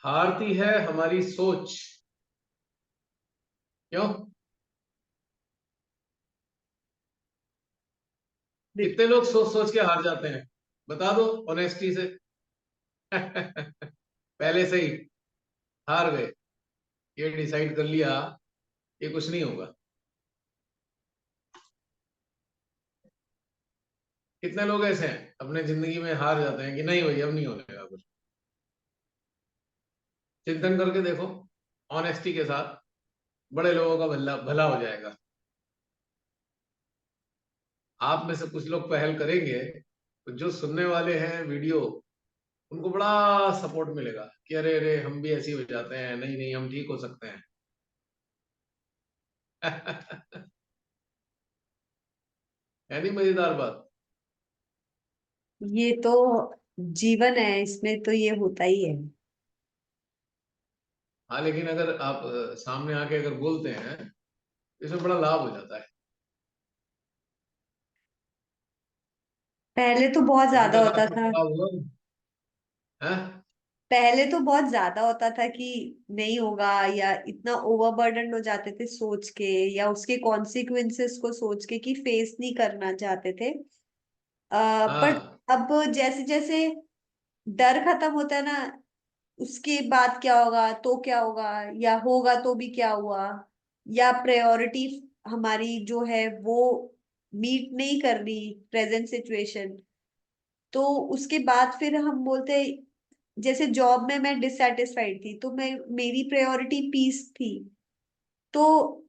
हारती है हमारी सोच। क्यों? कितने लोग सोच सोच के हार जाते हैं? बता दो ऑनेस्टी से। पहले से ही हार गए, ये डिसाइड कर लिया ये कुछ नहीं होगा। कितने लोग ऐसे हैं अपने जिंदगी में हार जाते हैं कि नहीं भाई अब नहीं होगा कुछ। चिंतन करके देखो ऑनेस्टी के साथ, बड़े लोगों का भला भला हो जाएगा। आप में से कुछ लोग पहल करेंगे तो जो सुनने वाले हैं वीडियो, उनको बड़ा सपोर्ट मिलेगा कि अरे अरे हम भी ऐसे ही हो जाते हैं, नहीं नहीं हम ठीक हो सकते हैं। है नहीं मजेदार बात? ये तो जीवन है, इसमें तो ये होता ही है। हाँ लेकिन अगर आप सामने आके अगर बोलते हैं तो इसमें बड़ा लाभ हो जाता है। पहले तो बहुत अभी ज्यादा तक होता आपको था। क्या हुआ है? पहले तो बहुत ज्यादा होता था कि नहीं होगा, या इतना ओवरबर्डन हो जाते थे सोच के, या उसके कॉन्सिक्वेंसेस को सोच के कि फेस नहीं करना चाहते थे। पर हाँ अब जैसे जैसे डर खत्म होता है ना, उसके बाद क्या होगा तो क्या होगा, या होगा तो भी क्या हुआ, या प्रायोरिटी हमारी जो है वो मीट नहीं कर रही प्रेजेंट सिचुएशन, तो उसके बाद फिर हम बोलते हैं, जैसे जॉब में मैं डिससेटिस्फाइड थी तो मैं, मेरी प्रायोरिटी पीस थी, तो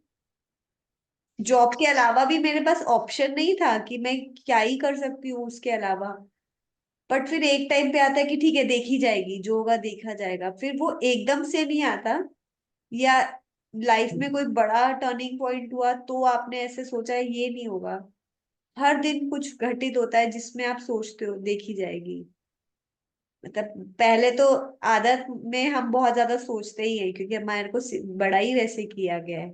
जॉब के अलावा भी मेरे पास ऑप्शन नहीं था कि मैं क्या ही कर सकती हूँ उसके अलावा। बट फिर एक टाइम पे आता है कि ठीक है देखी जाएगी, जो होगा देखा जाएगा, फिर वो एकदम से नहीं आता। या लाइफ में कोई बड़ा टर्निंग पॉइंट हुआ तो आपने ऐसे सोचा है ये नहीं होगा। हर दिन कुछ घटित होता है जिसमें आप सोचते हो देखी जाएगी। मतलब पहले तो आदत में हम बहुत ज्यादा सोचते ही हैं क्योंकि हमारे को बड़ा ही वैसे किया गया है।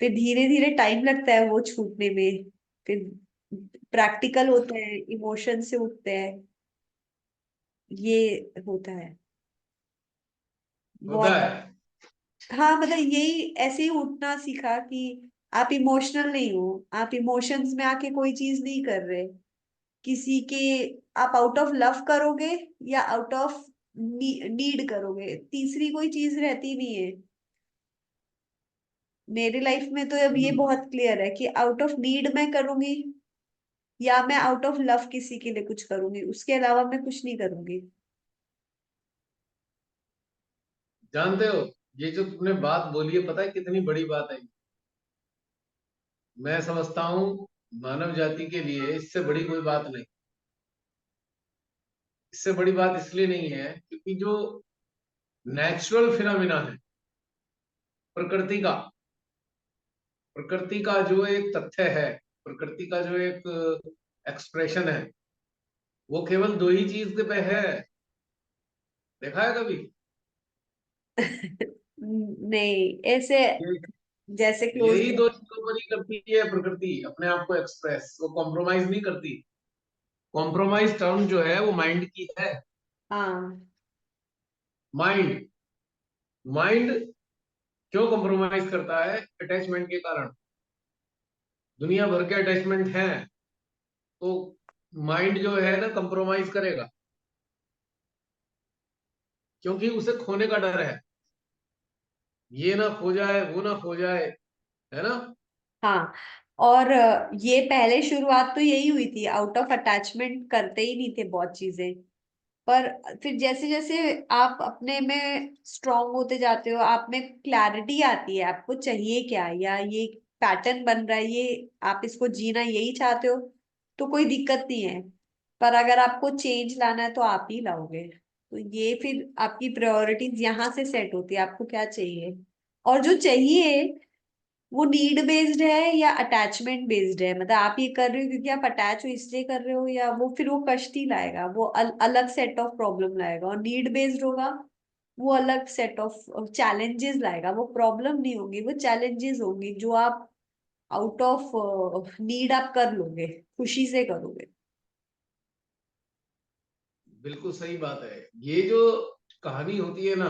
फिर धीरे धीरे टाइम लगता है वो छूटने में। फिर प्रैक्टिकल होते हैं, इमोशन से उठते हैं, ये होता है होता बहुत। है। हाँ मतलब यही ऐसे ही उठना सीखा कि आप इमोशनल नहीं हो, आप इमोशंस में आके कोई चीज नहीं कर रहे किसी के। आप आउट ऑफ लव करोगे या आउट ऑफ नीड करोगे, तीसरी कोई चीज रहती नहीं है। मेरी लाइफ में तो अब ये हम्म, बहुत क्लियर है कि आउट ऑफ नीड मैं करूंगी, या मैं आउट ऑफ लव किसी के लिए कुछ करूंगी, उसके अलावा मैं कुछ नहीं करूंगी। जानते हो ये जो तुमने बात बोली है पता है कितनी बड़ी बात है? मैं समझता हूँ मानव जाति के लिए इससे बड़ी कोई बात नहीं। इससे बड़ी बात इसलिए नहीं है क्योंकि जो नेचुरल फिनोमिना है प्रकृति का, प्रकृति का जो एक तथ्य है, प्रकृति का जो एक एक्सप्रेशन है, वो केवल दो ही चीज पे है। देखा है कभी? नहीं ऐसे, ये जैसे क्लोज। यही दो चीजों पर ही करती है प्रकृति अपने आप को एक्सप्रेस, वो कॉम्प्रोमाइज नहीं करती। कॉम्प्रोमाइज टर्म जो है वो माइंड की है। हाँ माइंड, माइंड क्यों कॉम्प्रोमाइज करता है? अटैचमेंट के कारण। दुनिया भर के अटैचमेंट हैं, तो माइंड जो है ना कंप्रोमाइज करेगा, क्योंकि उसे खोने का डर है। ये ना खो जाए, वो ना खो जाए, है ना? हाँ। और ये पहले शुरुआत तो यही हुई थी, आउट ऑफ अटैचमेंट करते ही नहीं थे बहुत चीजें। पर फिर जैसे जैसे आप अपने में स्ट्रांग होते जाते हो, आप में क्लैरिटी आती है आपको चाहिए क्या, या ये पैटर्न बन रहा है, ये आप इसको जीना यही चाहते हो, तो कोई दिक्कत नहीं है। पर अगर आपको चेंज लाना है तो आप ही लाओगे, तो ये फिर आपकी प्रायोरिटीज यहाँ से सेट होती है, आपको क्या चाहिए। और जो चाहिए वो नीड बेस्ड है या अटैचमेंट बेस्ड है, मतलब आप ये कर रहे हो क्योंकि आप अटैच हो इसलिए कर रहे हो, या वो फिर वो कष्ट ही लाएगा, वो अलग सेट ऑफ प्रॉब्लम लाएगा। और नीड बेस्ड होगा, वो अलग सेट ऑफ चैलेंजेस लाएगा, वो प्रॉब्लम नहीं होगी, वो चैलेंजेस होंगी जो आप आउट ऑफ नीड आप कर लोगे, खुशी से करोगे। बिल्कुल सही बात है। ये जो कहानी होती है ना,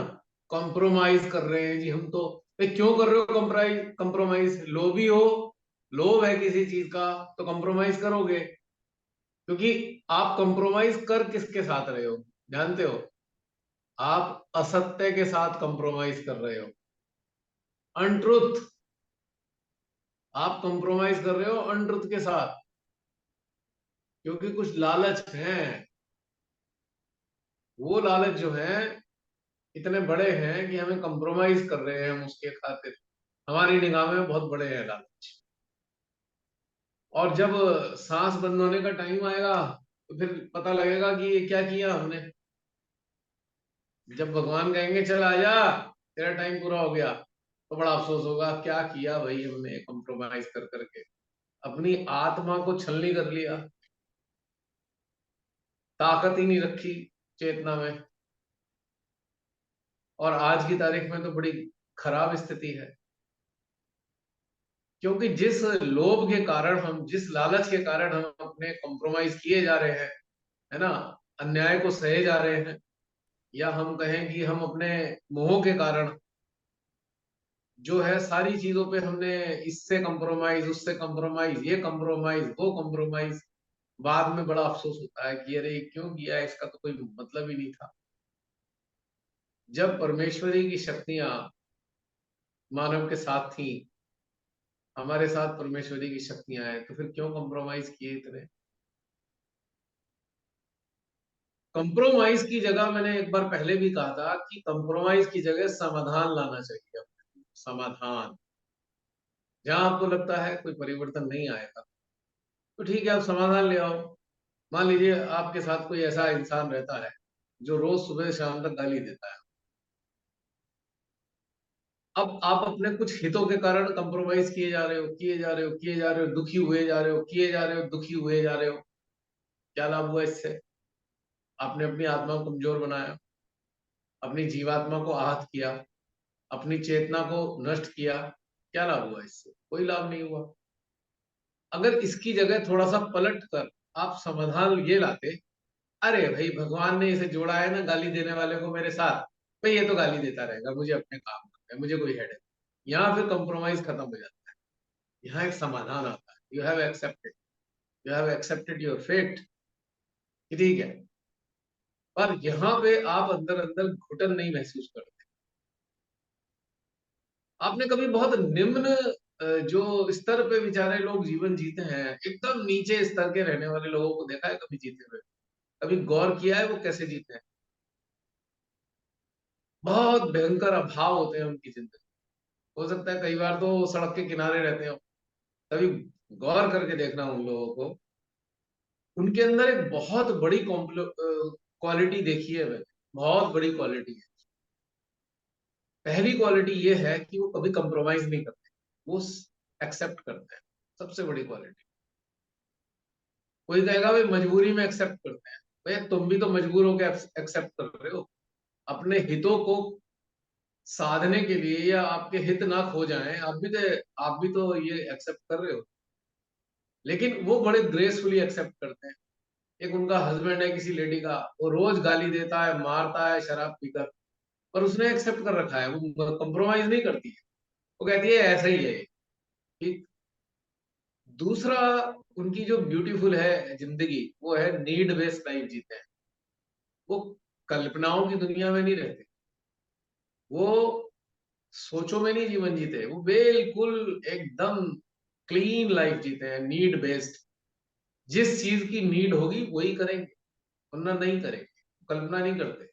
कॉम्प्रोमाइज कर रहे हैं जी हम तो, क्यों कर रहे हो कॉम्प्रोमाइज? कॉम्प्रोमाइज लोभी हो, लोभ है किसी चीज का, तो कॉम्प्रोमाइज करोगे। क्योंकि आप कॉम्प्रोमाइज कर किसके साथ रहे हो, जानते हो? आप असत्य के साथ कॉम्प्रोमाइज कर रहे हो, अनट्रुथ। आप कॉम्प्रोमाइज कर रहे हो अनट्रुथ के साथ, क्योंकि कुछ लालच हैं। वो लालच जो है इतने बड़े हैं कि हमें कॉम्प्रोमाइज कर रहे हैं हम उसके खातिर। हमारी निगाह में बहुत बड़े हैं लालच। और जब सांस बंद होने का टाइम आएगा तो फिर पता लगेगा कि ये क्या किया हमने। जब भगवान कहेंगे चल आजा, तेरा टाइम पूरा हो गया, तो बड़ा अफसोस होगा, क्या किया भाई हमने कॉम्प्रोमाइज कर करके, अपनी आत्मा को छलनी कर लिया, ताकत ही नहीं रखी चेतना में। और आज की तारीख में तो बड़ी खराब स्थिति है, क्योंकि जिस लोभ के कारण हम, जिस लालच के कारण हम अपने कॉम्प्रोमाइज किए जा रहे हैं, है ना, अन्याय को सहे जा रहे हैं, या हम कहें कि हम अपने मोह के कारण जो है सारी चीजों पे हमने इससे कॉम्प्रोमाइज, उससे कॉम्प्रोमाइज, ये कॉम्प्रोमाइज, वो कॉम्प्रोमाइज, बाद में बड़ा अफसोस होता है कि अरे क्यों किया, इसका तो कोई मतलब ही नहीं था। जब परमेश्वरी की शक्तियां मानव के साथ थी, हमारे साथ परमेश्वरी की शक्तियां हैं, तो फिर क्यों कॉम्प्रोमाइज किए इतने? कंप्रोमाइज की जगह, मैंने एक बार पहले भी कहा था कि कंप्रोमाइज की जगह समाधान लाना चाहिए। समाधान, जहां आपको लगता है कोई परिवर्तन नहीं आएगा, तो ठीक है, आप समाधान ले आओ। मान लीजिए आपके साथ कोई ऐसा इंसान रहता है जो रोज सुबह शाम तक गाली देता है। अब आप अपने कुछ हितों के कारण कंप्रोमाइज किए जा रहे हो, किए जा रहे हो, किए जा रहे हो, दुखी हुए जा रहे हो, किए जा रहे हो, दुखी हुए जा रहे हो। क्या लाभ हुआ इससे? आपने अपनी आत्मा को कमजोर बनाया, अपनी जीवात्मा को आहत किया, अपनी चेतना को नष्ट किया। क्या लाभ हुआ इससे? कोई लाभ नहीं हुआ। अगर इसकी जगह थोड़ा सा पलट कर आप समाधान ये लाते, अरे भाई भगवान ने इसे जोड़ा है ना गाली देने वाले को मेरे साथ, भाई ये तो गाली देता रहेगा, मुझे अपने काम करना है, मुझे कोई हेड है। यहाँ फिर कंप्रोमाइज खत्म हो जाता है। यहाँ एक समाधान आता है, you have accepted your fate, ठीक है। पर यहाँ पे आप अंदर अंदर घुटन नहीं महसूस करते। आपने कभी बहुत निम्न जो स्तर पे बेचारे लोग जीवन जीते हैं, एकदम नीचे स्तर के रहने वाले लोगों को देखा है कभी जीते हुए? कभी गौर किया है वो कैसे जीते हैं? बहुत भयंकर अभाव होते हैं उनकी जिंदगी। हो सकता है कई बार तो वो सड़क के किनारे रहते हो, कभी गौर करके देखना उन लोगों को। उनके अंदर एक बहुत बड़ी क्वालिटी देखी है मैंने, बहुत बड़ी क्वालिटी है। पहली क्वालिटी ये है कि वो कभी कंप्रोमाइज नहीं करते, वो एक्सेप्ट करते हैं। सबसे बड़ी क्वालिटी। कोई कहेगा भाई मजबूरी में एक्सेप्ट करते हैं, भैया तुम भी तो मजबूर होकर एक्सेप्ट कर रहे हो। अपने हितों को साधने के लिए, या आपके हित ना खो जाएं, आप भी तो ये एक्सेप्ट कर रहे हो। लेकिन वो बड़े ग्रेसफुली एक्सेप्ट करते हैं। एक उनका हस्बैंड है किसी लेडी का, वो रोज गाली देता है, मारता है शराब पीकर, पर उसने एक्सेप्ट कर रखा है, वो कंप्रोमाइज नहीं करती है। वो कहती है ऐसा ही है, ठीक। दूसरा, उनकी जो ब्यूटीफुल है जिंदगी, वो है नीड बेस्ड लाइफ जीते हैं। वो कल्पनाओं की दुनिया में नहीं रहते, वो सोचों में नहीं जीवन जीते, वो बिल्कुल एकदम क्लीन लाइफ जीते हैं, नीड बेस्ड। जिस चीज की नीड होगी वही करेंगे, वरना नहीं करेंगे। कल्पना नहीं करते,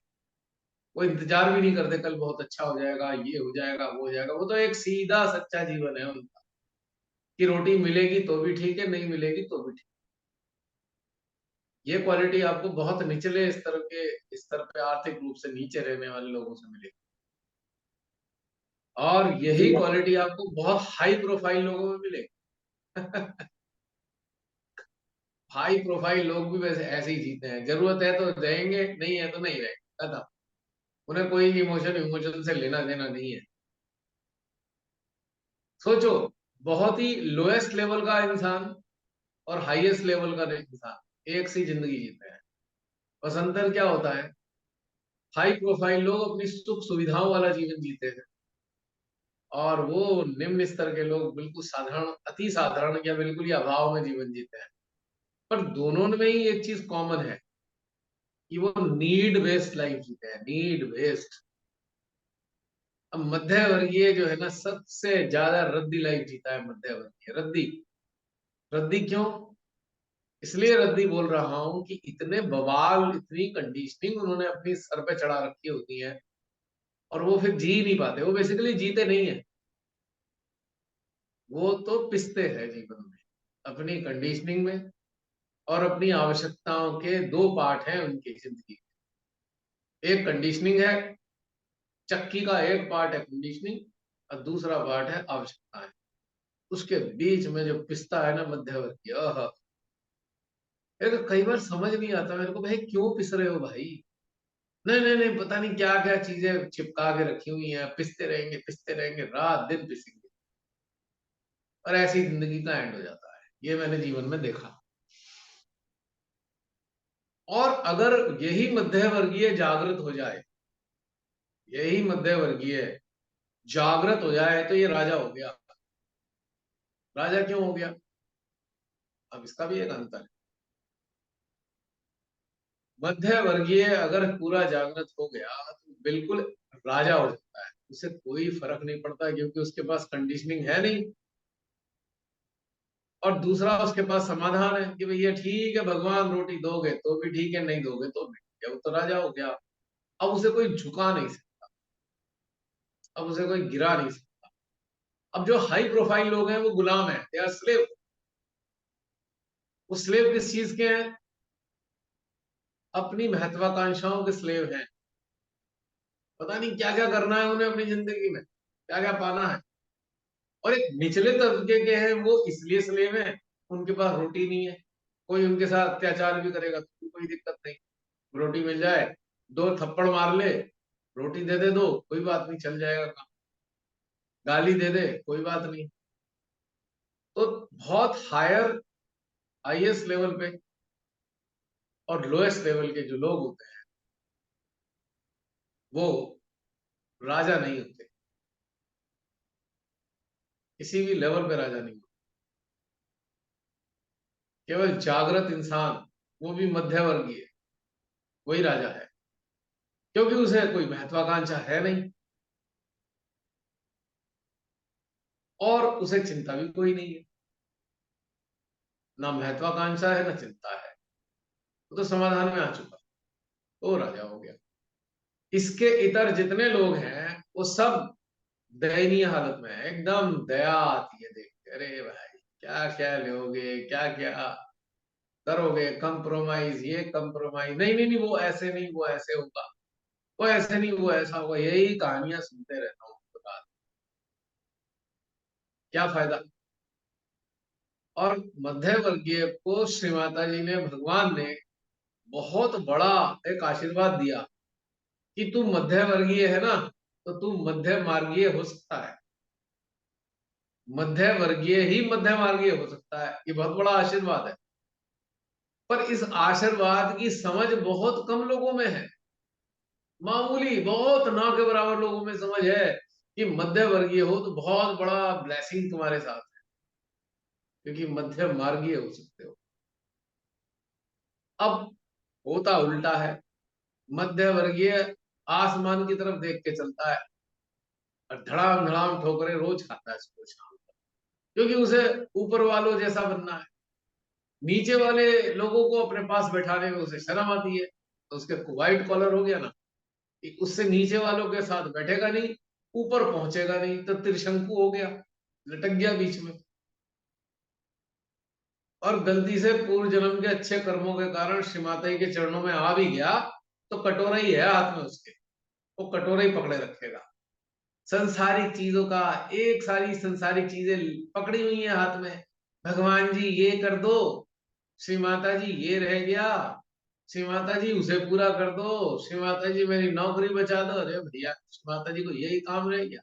वो इंतजार भी नहीं करते कल बहुत अच्छा हो जाएगा, ये हो जाएगा, वो हो जाएगा। वो तो एक सीधा सच्चा जीवन है उनका, कि रोटी मिलेगी तो भी ठीक है, नहीं मिलेगी तो भी ठीक। ये क्वालिटी आपको बहुत निचले स्तर पे, आर्थिक रूप से नीचे रहने वाले लोगों से मिलेगी। और यही क्वालिटी आपको बहुत हाई प्रोफाइल लोगों में मिलेगी। हाई प्रोफाइल लोग भी वैसे ऐसे ही जीते हैं, जरूरत है तो रहेंगे, नहीं है तो नहीं रहेंगे, खत्म। उन्हें कोई इमोशन इमोशन से लेना देना नहीं है। सोचो, बहुत ही लोएस्ट लेवल का इंसान और हाईएस्ट लेवल का इंसान एक सी जिंदगी जीते हैं। बसंतर क्या होता है, हाई प्रोफाइल लोग अपनी सुख सुविधाओं वाला जीवन जीते हैं, और वो निम्न स्तर के लोग बिल्कुल साधारण, अति साधारण या बिल्कुल ही अभाव में जीवन जीते हैं। पर दोनों में ही एक चीज कॉमन है कि वो नीड बेस्ड लाइफ जीते हैं, नीड बेस्ड। अब मध्य वर्गीय जो है ना, सबसे ज्यादा रद्दी लाइफ जीता है मध्य वर्गीय। रद्दी, रद्दी क्यों? इसलिए रद्दी बोल रहा हूं कि इतने बवाल, इतनी कंडीशनिंग उन्होंने अपनी सर पे चढ़ा रखी होती है, और वो फिर जी नहीं पाते। वो बेसिकली जीते नहीं है, वो तो पिसते हैं जीवन में, अपनी कंडीशनिंग में। और अपनी आवश्यकताओं के दो पार्ट हैं उनकी जिंदगी, एक कंडीशनिंग है, चक्की का एक पार्ट है कंडीशनिंग, और दूसरा पार्ट है आवश्यकताएं। उसके बीच में जो पिसता है ना मध्यवर्गीय, मेरे को कई बार समझ नहीं आता मेरे को, भाई क्यों पिस रहे हो भाई? नहीं नहीं नहीं, पता नहीं क्या क्या चीजें चिपका के रखी हुई हैं, पिसते रहेंगे, रात दिन पिसेंगे, और ऐसी जिंदगी का एंड हो जाता है। ये मैंने जीवन में देखा। और अगर यही मध्य वर्गीय जागृत हो जाए, यही मध्य वर्गीय जागृत हो जाए, तो ये राजा हो गया। राजा क्यों हो गया? अब इसका भी एक अंतर है। मध्य वर्गीय अगर पूरा जागृत हो गया तो बिल्कुल राजा हो जाता है, उसे कोई फर्क नहीं पड़ता, क्योंकि उसके पास कंडीशनिंग है नहीं। और दूसरा, उसके पास समाधान है कि भैया ठीक है, भगवान रोटी दोगे तो भी ठीक है, नहीं दोगे तो भी ठीक है, वो तो राजा हो गया। अब उसे कोई झुका नहीं सकता, अब उसे कोई गिरा नहीं सकता। अब जो हाई प्रोफाइल लोग हैं वो गुलाम है, दे आर स्लेव। वो स्लेव किस चीज के हैं? अपनी महत्वाकांक्षाओं के स्लेव हैं। पता नहीं क्या क्या करना है उन्हें अपनी जिंदगी में, क्या क्या पाना है। और एक निचले तबके के हैं, वो इसलिए स्लेव हैं, उनके पास रोटी नहीं है। कोई उनके साथ अत्याचार भी करेगा तो कोई दिक्कत नहीं, रोटी मिल जाए, दो थप्पड़ मार ले, रोटी दे दे दो, कोई बात नहीं, चल जाएगा काम। गाली दे दे, कोई बात नहीं। तो बहुत हायर, हाईएस्ट लेवल पे और लोएस्ट लेवल के जो लोग होते हैं, वो राजा नहीं होते, किसी भी लेवल पे राजा नहीं होते। केवल जागृत इंसान, वो भी मध्य वर्गीय, वही राजा है, क्योंकि उसे कोई महत्वाकांक्षा है नहीं, और उसे चिंता भी कोई नहीं है। ना महत्वाकांक्षा है, ना चिंता है, वो तो समाधान में आ चुका, तो राजा हो गया। इसके इतर जितने लोग हैं वो सब दयनीय हालत में है, एकदम दया आती है देख के, अरे भाई क्या क्या लोगे, क्या क्या करोगे, कंप्रोमाइज, ये कंप्रोमाइज, नहीं नहीं नहीं, वो ऐसे नहीं, वो ऐसे होगा, वो ऐसे नहीं, वो ऐसा होगा, यही कहानियां सुनते रहता हूँ उसके बाद, क्या फायदा? और मध्य वर्गीय को श्री माता जी ने, भगवान ने बहुत बड़ा एक आशीर्वाद दिया कि तू मध्य वर्गीय है ना, तो तू मध्य मार्गीय हो सकता है। मध्य वर्गीय ही मध्य मार्गीय हो सकता है, ये बहुत बड़ा आशीर्वाद है। पर इस आशीर्वाद की समझ बहुत कम लोगों में है, मामूली, बहुत ना के बराबर लोगों में समझ है कि मध्य वर्गीय हो तो बहुत बड़ा ब्लेसिंग तुम्हारे साथ है, क्योंकि मध्य मार्गीय हो सकते हो। अब होता उल्टा है, मध्य वर्गीय आसमान की तरफ देख के चलता है, और धड़ाम धड़ाम ठोकरे रोज खाता है सुबह शाम, क्योंकि उसे ऊपर वालों जैसा बनना है। नीचे वाले लोगों को अपने पास बैठाने में उसे शर्म आती है, तो उसके व्हाइट कॉलर हो गया ना, कि उससे नीचे वालों के साथ बैठेगा नहीं, ऊपर पहुंचेगा नहीं, तो त्रिशंकु हो गया, लटक गया बीच में। और गलती से पूर्व जन्म के अच्छे कर्मों के कारण श्री माता जी के चरणों में आ भी गया, तो कटोरा ही है हाथ में उसके, वो कटोरा ही पकड़े रखेगा। संसारिक चीजों का, एक सारी संसारिक चीजें पकड़ी हुई है हाथ में। भगवान जी ये कर दो, श्री माता जी ये रह गया, श्री माता जी उसे पूरा कर दो, श्री माता जी मेरी नौकरी बचा दो। अरे भैया, श्री माता जी को यही काम रह गया?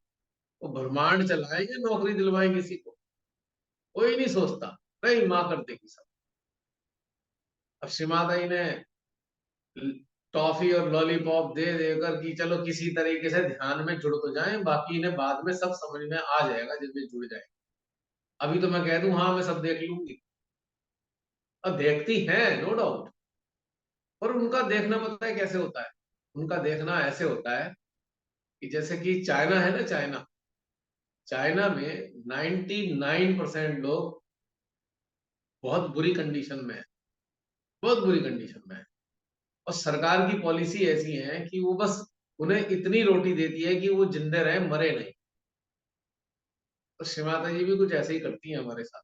वो ब्रह्मांड चलाएंगे, नौकरी दिलवाएंगे किसी को? कोई नहीं सोचता, नहीं, माँ कर देगी सब। अब श्री माता जी ने टॉफी और लॉलीपॉप दे देकर कि चलो किसी तरीके से ध्यान में जुड़ तो जाएं, बाकी इन्हें बाद में सब समझ में आ जाएगा जब ये जुड़ जाए। अभी तो मैं कह दूं हाँ मैं सब देख लूंगी, अब देखती हैं नो डाउट, पर उनका देखना पता है कैसे होता है? उनका देखना ऐसे होता है कि जैसे कि चाइना है ना, चाइना, चाइना में 99% लोग बहुत बुरी कंडीशन में है, बहुत बुरी कंडीशन में है, और सरकार की पॉलिसी ऐसी है कि वो बस उन्हें इतनी रोटी देती है कि वो जिंदे रहे मरे नहीं। तो शिव माता जी भी कुछ ऐसे ही करती हैं हमारे साथ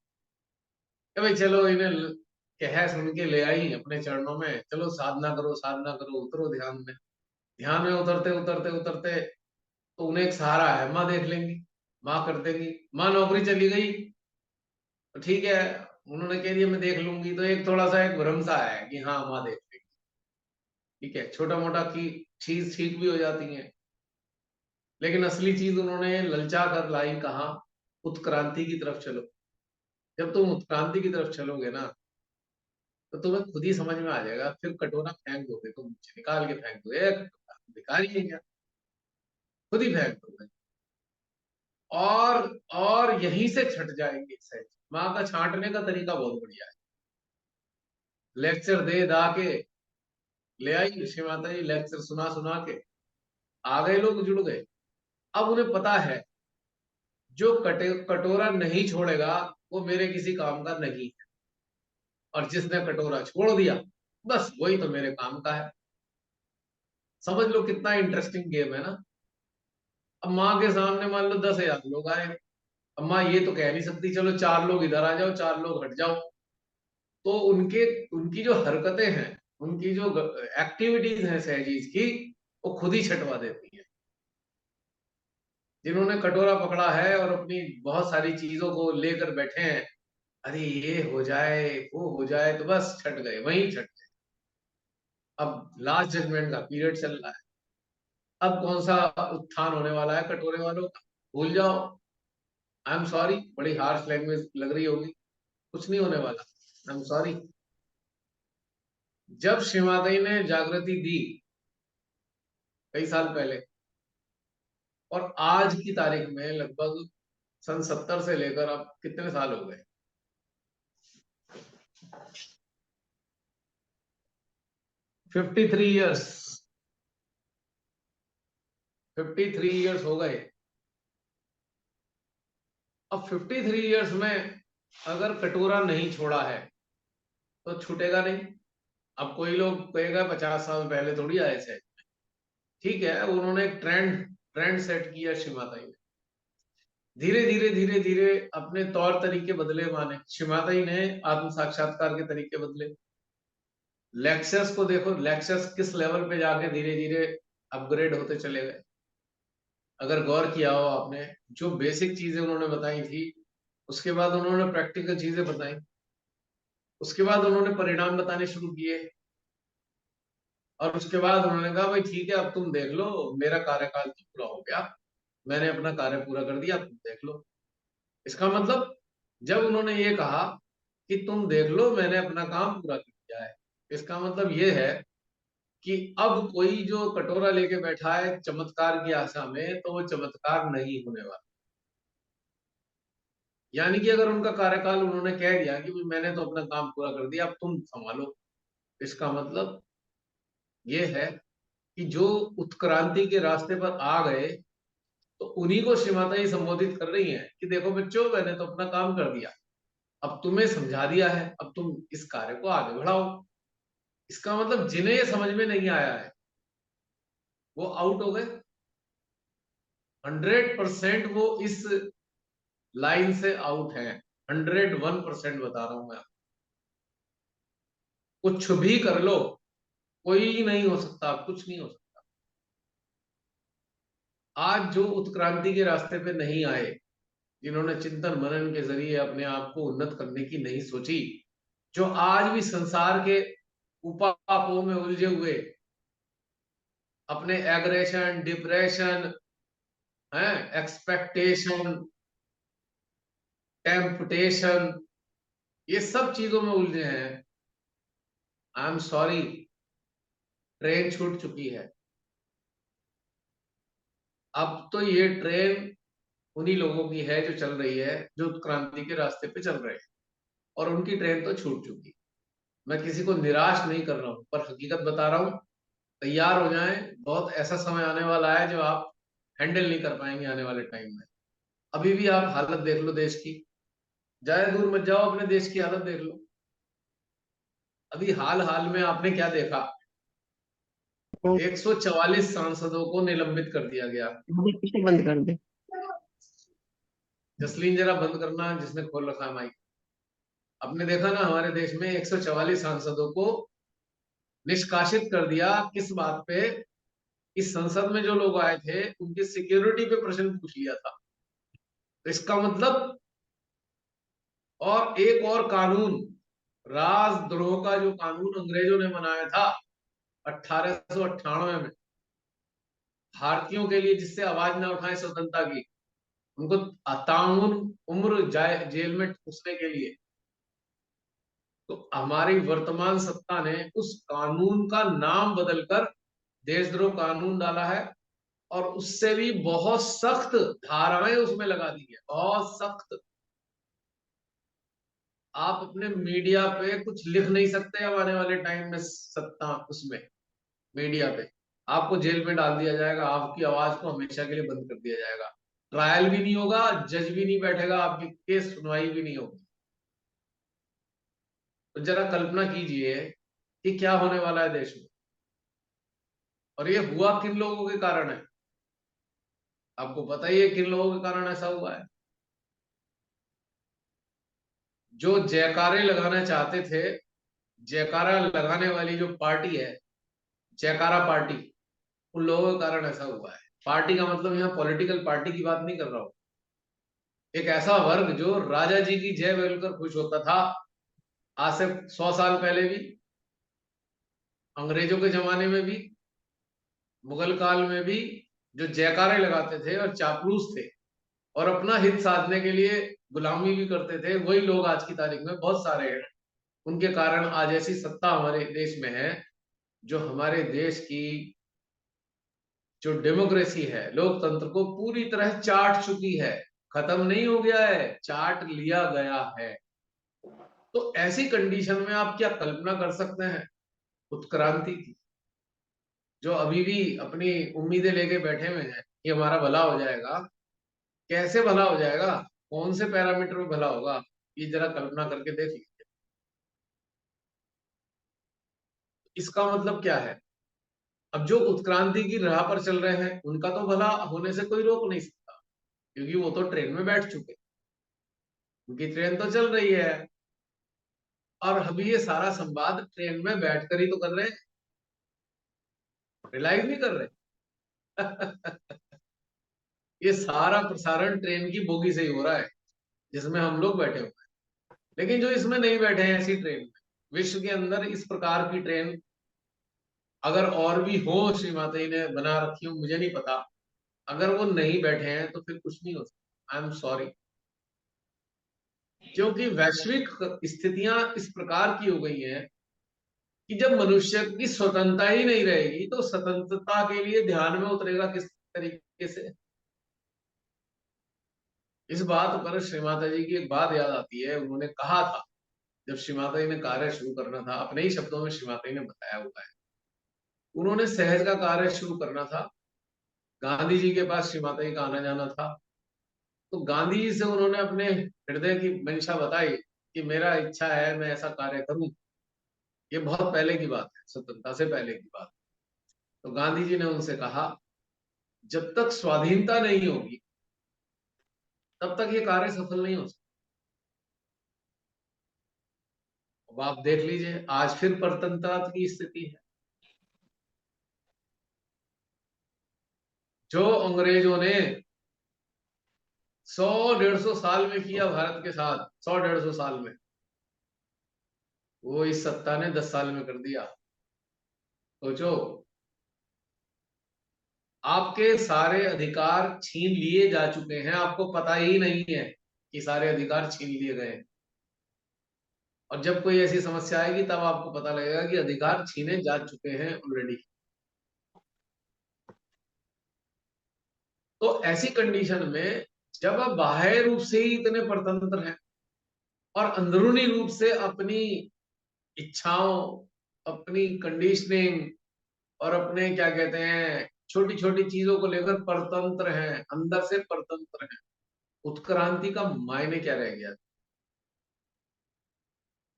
कि भाई चलो इन्हें कह सुन के ले आई अपने चरणों में, चलो साधना करो साधना करो, उतरो ध्यान में। ध्यान में उतरते उतरते उतरते तो उन्हें एक सहारा है, माँ देख लेंगी, माँ कर देंगी। माँ नौकरी चली गई तो ठीक है, उन्होंने कह दिया मैं देख लूंगी, तो एक थोड़ा सा एक भ्रम सा है कि हाँ माँ देख लेगी, ठीक है, छोटा मोटा की चीज ठीक भी हो जाती है। लेकिन असली चीज उन्होंने ललचा कर लाई कहाँ? उत्क्रांति की तरफ चलो। जब तुम उत्क्रांति की तरफ चलोगे ना, तो तुम्हें खुद ही समझ में आ जाएगा, फिर कटोरा फेंक दोगे, तुम नीचे निकाल के फेंक दोगे, कटोरा बेकार ही है क्या, खुद ही फेंक दोगे। और यहीं से छट जाएंगे सहज। माँ का छांटने का तरीका बहुत बढ़िया है। लेक्चर दे दा के ले आई ऋषि माता जी, लेक्चर सुना सुना के आ गए, लोग जुड़ गए। अब उन्हें पता है जो कटोरा नहीं छोड़ेगा वो मेरे किसी काम का नहीं है, और जिसने कटोरा छोड़ दिया बस वही तो मेरे काम का है। समझ लो कितना इंटरेस्टिंग गेम है ना। अब माँ के सामने मान लो 10,000 लोग आए, अब माँ ये तो कह नहीं सकती चलो 4 लोग इधर आ जाओ 4 लोग हट जाओ। तो उनके उनकी जो हरकतें हैं, उनकी जो एक्टिविटीज हैं सहजीज की, वो खुद ही छटवा देती है। जिन्होंने कटोरा पकड़ा है और अपनी बहुत सारी चीजों को लेकर बैठे हैं, अरे ये हो जाए वो हो जाए, तो बस छट गए, वहीं छट गए। अब लास्ट जजमेंट का पीरियड चल रहा है, अब कौन सा उत्थान होने वाला है कटोरे वालों का, भूल जाओ। आई एम सॉरी, बड़ी हार्श लैंग्वेज लग रही होगी, कुछ नहीं होने वाला, आई एम सॉरी। जब शिवादई ने जागृति दी कई साल पहले, और आज की तारीख में लगभग सन 70 से लेकर अब कितने साल हो गए, 53 ईयर्स, 53 ईयर्स हो गए। अब 53 ईयर्स में अगर कटोरा नहीं छोड़ा है तो छूटेगा नहीं। अब कोई लोग कहेगा 50 साल पहले थोड़ी आए थे, ठीक है, उन्होंने एक ट्रेंड ट्रेंड सेट किया शिमाताई ने। धीरे धीरे धीरे धीरे अपने तौर तरीके बदले, माने शिमाताई ने आत्म साक्षात्कार के तरीके बदले। लेक्चर्स को देखो, लेक्चर्स किस लेवल पे जाके धीरे धीरे अपग्रेड होते चले गए। अगर गौर किया हो आपने, जो बेसिक चीजें उन्होंने बताई थी, उसके बाद उन्होंने प्रैक्टिकल चीजें बताई, उसके बाद उन्होंने परिणाम बताने शुरू किए, और उसके बाद उन्होंने कहा भाई ठीक है अब तुम देख लो, मेरा कार्यकाल तो पूरा हो गया, मैंने अपना कार्य पूरा कर दिया, तुम देख लो। इसका मतलब जब उन्होंने ये कहा कि तुम देख लो मैंने अपना काम पूरा कर दिया है, इसका मतलब ये है कि अब कोई जो कटोरा लेके बैठा है चमत्कार की आशा में, तो वो चमत्कार नहीं होने वाला। यानी कि अगर उनका कार्यकाल उन्होंने कह दिया कि भाई मैंने तो अपना काम पूरा कर दिया अब तुम संभालो, इसका मतलब ये है कि जो उत्क्रांति के रास्ते पर आ गए, तो उन्हीं को श्री माता ही संबोधित कर रही हैं कि देखो बच्चों मैंने तो अपना काम कर दिया, अब तुम्हें समझा दिया है, अब तुम इस कार्य को आगे बढ़ाओ। इसका मतलब जिन्हें ये समझ में नहीं आया है वो आउट हो गए, 100% वो इस लाइन से आउट है, 101% बता रहा हूं मैं। कुछ भी कर लो, कोई नहीं हो सकता, कुछ नहीं हो सकता। आज जो उत्क्रांति के रास्ते पे नहीं आए, जिन्होंने चिंतन मनन के जरिए अपने आप को उन्नत करने की नहीं सोची, जो आज भी संसार के उपापों में उलझे हुए, अपने एग्रेशन डिप्रेशन है, एक्सपेक्टेशन, टेम्पटेशन, ये सब चीजों में उलझे हैं, आई एम सॉरी, ट्रेन छूट चुकी है। अब तो ये ट्रेन उन्हीं लोगों की है जो चल रही है, जो क्रांति के रास्ते पे चल रहे हैं, और उनकी ट्रेन तो छूट चुकी। मैं किसी को निराश नहीं कर रहा हूं, पर हकीकत बता रहा हूं। तैयार हो जाएं, बहुत ऐसा समय आने वाला है जो आप हैंडल नहीं कर पाएंगे आने वाले टाइम में। अभी भी आप हालत देख लो देश की, ज्यादा दूर मत जाओ, अपने देश की हालत देख लो। अभी हाल हाल में आपने क्या देखा? हम्म, 144 सांसदों को निलंबित कर दिया गया। अभी पीछे बंद कर दे। जसलीन जरा बंद करना, जिसने खोल रखा है माइक। आपने देखा ना, हमारे देश में 144 सांसदों को निष्कासित कर दिया। किस बात पे? इस संसद में जो लोग आए थे उनकी सिक्योरिटी पे प्रश्न पूछ लिया था। तो इसका मतलब, और एक और कानून, राजद्रोह का जो कानून अंग्रेजों ने बनाया था 1898 में, भारतीयों के लिए जिससे आवाज ना उठाए स्वतंत्रता की, उनको ताउम्र उम्र जेल में ठूसने के लिए। तो हमारी वर्तमान सत्ता ने उस कानून का नाम बदलकर देशद्रोह कानून डाला है, और उससे भी बहुत सख्त धाराएं उसमें लगा दी है, बहुत सख्त। आप अपने मीडिया पे कुछ लिख नहीं सकते अब आने वाले टाइम में, सत्ता उसमें, मीडिया पे आपको जेल में डाल दिया जाएगा, आपकी आवाज को हमेशा के लिए बंद कर दिया जाएगा। ट्रायल भी नहीं होगा, जज भी नहीं बैठेगा, आपकी केस सुनवाई भी नहीं होगी। तो जरा कल्पना कीजिए कि क्या होने वाला है देश में। और ये हुआ किन लोगों के कारण है? आपको पता ही है किन लोगों के कारण ऐसा हुआ है। जो जयकारे लगाना चाहते थे, जयकारा लगाने वाली जो पार्टी है, जयकारा पार्टी, उन लोगों के कारण ऐसा हुआ है। पार्टी का मतलब यहाँ पॉलिटिकल पार्टी की बात नहीं कर रहा हूं। एक ऐसा वर्ग जो राजा जी की जय बोलकर खुश होता था, आज से 100 साल पहले भी, अंग्रेजों के जमाने में भी, मुगल काल में भी, जो जयकारे लगाते थे और चापलूस थे और अपना हित साधने के लिए गुलामी भी करते थे, वही लोग आज की तारीख में बहुत सारे हैं। उनके कारण आज ऐसी सत्ता हमारे देश में है जो हमारे देश की जो डेमोक्रेसी है, लोकतंत्र को पूरी तरह चाट चुकी है। खत्म नहीं हो गया है, चाट लिया गया है। तो ऐसी कंडीशन में आप क्या कल्पना कर सकते हैं उत्क्रांति की, जो अभी भी अपनी उम्मीदें लेके बैठे हुए हैं कि हमारा भला हो जाएगा। कैसे भला हो जाएगा? कौन से पैरामीटर में भला होगा? ये जरा कल्पना करके देख लीजिए। इसका मतलब क्या है? अब जो उत्क्रांति की राह पर चल रहे हैं उनका तो भला होने से कोई रोक नहीं सकता, क्योंकि वो तो ट्रेन में बैठ चुके, उनकी ट्रेन तो चल रही है। और अभी ये सारा संवाद ट्रेन में बैठकर ही तो कर रहे हैं, रियलाइज नहीं कर रहे। ये सारा प्रसारण ट्रेन की बोगी से ही हो रहा है, जिसमें हम लोग बैठे हुए हैं। लेकिन जो इसमें नहीं बैठे हैं ऐसी ट्रेन में, विश्व के अंदर इस प्रकार की ट्रेन अगर और भी हो, श्री माता जी ने बना रखी हो, मुझे नहीं पता। अगर वो नहीं बैठे हैं तो फिर कुछ नहीं हो सकता। आई एम सॉरी। क्योंकि वैश्विक स्थितियां इस प्रकार की हो गई हैं कि जब मनुष्य की स्वतंत्रता ही नहीं रहेगी तो स्वतंत्रता के लिए ध्यान में उतरेगा किस तरीके से? इस बात पर श्री माता जी की एक बात याद आती है। उन्होंने कहा था, जब श्री माता जी ने कार्य शुरू करना था, अपने ही शब्दों में श्री माता जी ने बताया हुआ है, उन्होंने सहज का कार्य शुरू करना था। गांधी जी के पास श्री माता जी का आना जाना था। तो गांधी जी से उन्होंने अपने हृदय की मंशा बताई कि मेरा इच्छा है मैं ऐसा कार्य करूं। ये बहुत पहले की बात है, स्वतंत्रता से पहले की बात। तो गांधी जी ने उनसे कहा, जब तक स्वाधीनता नहीं होगी तब तक ये कार्य सफल नहीं हो सकता। अब आप देख लीजिए, आज फिर परतंत्रता की स्थिति है। जो अंग्रेजों ने 100-150 साल में किया भारत के साथ, 100-150 साल में, वो इस सत्ता ने 10 साल में कर दिया। सोचो, आपके सारे अधिकार छीन लिए जा चुके हैं, आपको पता ही नहीं है कि सारे अधिकार छीन लिए गए। और जब कोई ऐसी समस्या आएगी तब आपको पता लगेगा कि अधिकार छीने जा चुके हैं ऑलरेडी। तो ऐसी कंडीशन में जब आप बाह्य रूप से ही इतने परतंत्र हैं और अंदरूनी रूप से अपनी इच्छाओं, अपनी कंडीशनिंग और अपने क्या कहते हैं छोटी छोटी चीजों को लेकर परतंत्र हैं, अंदर से परतंत्र हैं, उत्क्रांति का मायने क्या रह गया?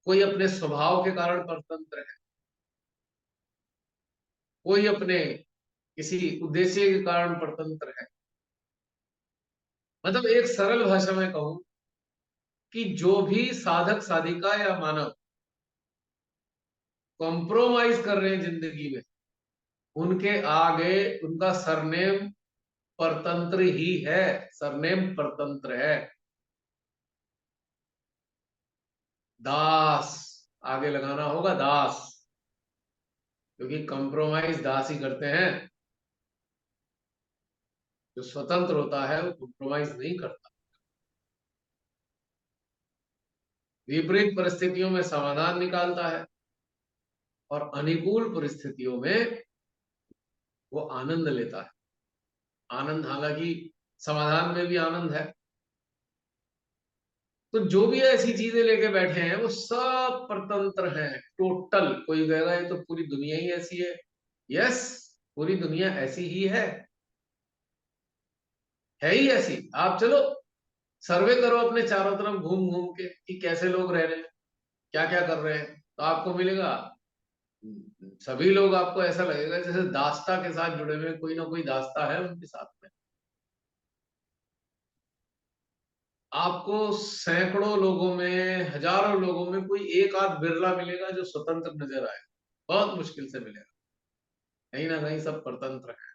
कोई अपने स्वभाव के कारण परतंत्र है, कोई अपने किसी उद्देश्य के कारण परतंत्र है। मतलब एक सरल भाषा में कहूं कि जो भी साधक साधिका या मानव कॉम्प्रोमाइज कर रहे हैं जिंदगी में, उनके आगे उनका सरनेम परतंत्र ही है, सरनेम परतंत्र है। दास आगे लगाना होगा, दास, क्योंकि कॉम्प्रोमाइज दास ही करते हैं। जो स्वतंत्र होता है वो कॉम्प्रोमाइज नहीं करता, विपरीत परिस्थितियों में समाधान निकालता है और अनुकूल परिस्थितियों में वो आनंद लेता है। आनंद, हालांकि समाधान में भी आनंद है। तो जो भी ऐसी चीजें लेके बैठे हैं वो सब परतंत्र हैं टोटल। कोई कहेगा ये तो पूरी दुनिया ही ऐसी है। यस, पूरी दुनिया ऐसी ही है ही ऐसी। आप चलो सर्वे करो अपने चारों तरफ घूम घूम के कि कैसे लोग रह रहे हैं, क्या क्या कर रहे हैं, तो आपको मिलेगा सभी लोग, आपको ऐसा लगेगा जैसे दास्ता के साथ जुड़े हुए, कोई ना कोई दास्ता है उनके साथ में। आपको सैकड़ों लोगों में, हजारों लोगों में कोई एक आध बिरला मिलेगा जो स्वतंत्र नजर आए, बहुत मुश्किल से मिलेगा। कहीं ना कहीं सब परतंत्र है।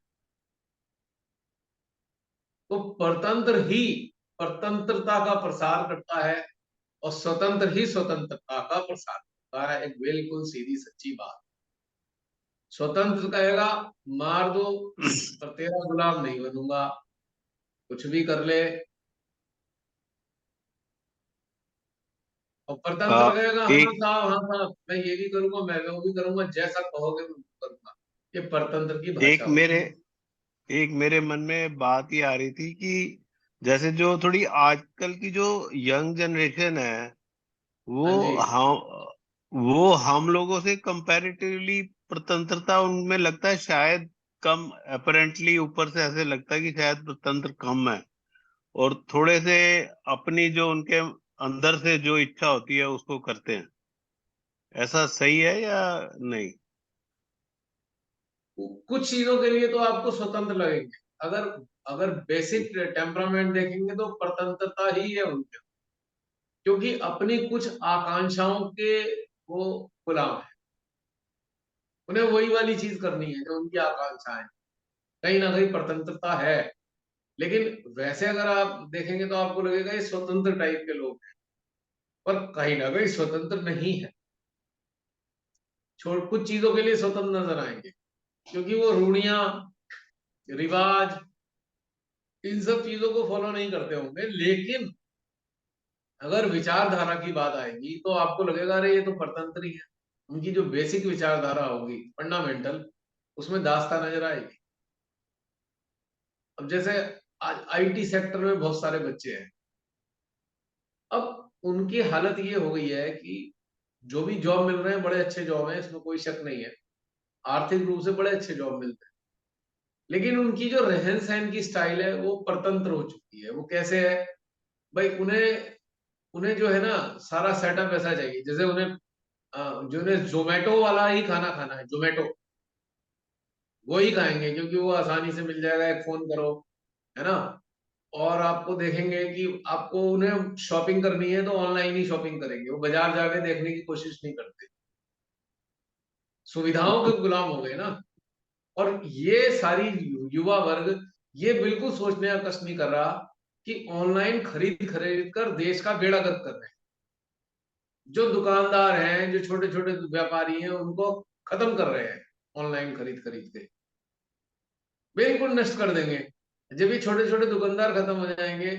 तो परतंत्र ही परतंत्रता का प्रसार करता है और स्वतंत्र ही स्वतंत्रता का प्रसार करता है। एक बिल्कुल सीधी सच्ची बात। स्वतंत्र कहेगा मार दो पर तेरा गुलाम नहीं बनूंगा, कुछ भी कर ले। और परतंत्र कहेगा हाँ एक साहब, हाँ साहब, मैं ये भी करूंगा, मैं वो भी करूंगा, जैसा कहोगे मैं वो करूंगा। ये परतंत्र की भाषा एक होती मेरे है। एक मेरे मन में बात ये आ रही थी कि जैसे जो थोड़ी आजकल की जो यंग जनरेशन है, वो हाँ जी। हम लोगों से कंपैरेटिवली स्वतंत्रता उनमें लगता है शायद कम। अपेरेंटली ऊपर से ऐसे लगता है कि शायद स्वतंत्र कम है, और थोड़े से अपनी जो उनके अंदर से जो इच्छा होती है उसको करते हैं। ऐसा सही है या नहीं? कुछ चीजों के लिए तो आपको स्वतंत्र लगेंगे। अगर अगर बेसिक टेम्परामेंट देखेंगे तो परतंत्रता ही है उनके, क्योंकि अपनी कुछ आकांक्षाओं के वो गुलाम है। उन्हें वही वाली चीज करनी है जो उनकी आकांक्षा है। कहीं ना कहीं परतंत्रता है, लेकिन वैसे अगर आप देखेंगे तो आपको लगेगा ये स्वतंत्र टाइप के लोग हैं, पर कहीं ना कहीं स्वतंत्र नहीं है। छोड़ कुछ चीजों के लिए स्वतंत्र नजर आएंगे, क्योंकि वो रूढ़ियां, रिवाज, इन सब चीजों को फॉलो नहीं करते होंगे। लेकिन अगर विचारधारा की बात आएगी तो आपको लगेगा अरे ये तो परतंत्र ही है। उनकी जो बेसिक विचारधारा होगी, फंडामेंटल, उसमें दास्ता नजर आएगी। अब जैसे आज आईटी सेक्टर में बहुत सारे बच्चे हैं। अब उनकी हालत ये हो गई है कि जो भी जॉब मिल रहे हैं बड़े अच्छे जॉब हैं, इसमें कोई शक नहीं है। आर्थिक रूप से बड़े अच्छे जॉब मिलते हैं, लेकिन उनकी जो रहन सहन की स्टाइल है वो परतंत्र हो चुकी है। वो कैसे है भाई, उन्हें उन्हें जो है ना सारा सेटअप ऐसा चाहिए जैसे उन्हें जो उन्हें जोमेटो वाला ही खाना खाना है। जोमेटो वो ही खाएंगे क्योंकि वो आसानी से मिल जाएगा, एक फोन करो, है ना। और आपको देखेंगे कि आपको उन्हें शॉपिंग करनी है तो ऑनलाइन ही शॉपिंग करेंगे, वो बाजार जाके देखने की कोशिश नहीं करते। सुविधाओं के गुलाम हो गए ना। और ये सारी युवा वर्ग ये बिल्कुल सोचने का कष्ट नहीं कर रहा कि ऑनलाइन खरीद खरीद कर देश का बेड़ा गर्क कर रहे हैं। जो दुकानदार हैं, जो छोटे छोटे व्यापारी हैं, उनको खत्म कर रहे हैं ऑनलाइन खरीद खरीद के, बिल्कुल नष्ट कर देंगे। जब ये छोटे छोटे दुकानदार खत्म हो जाएंगे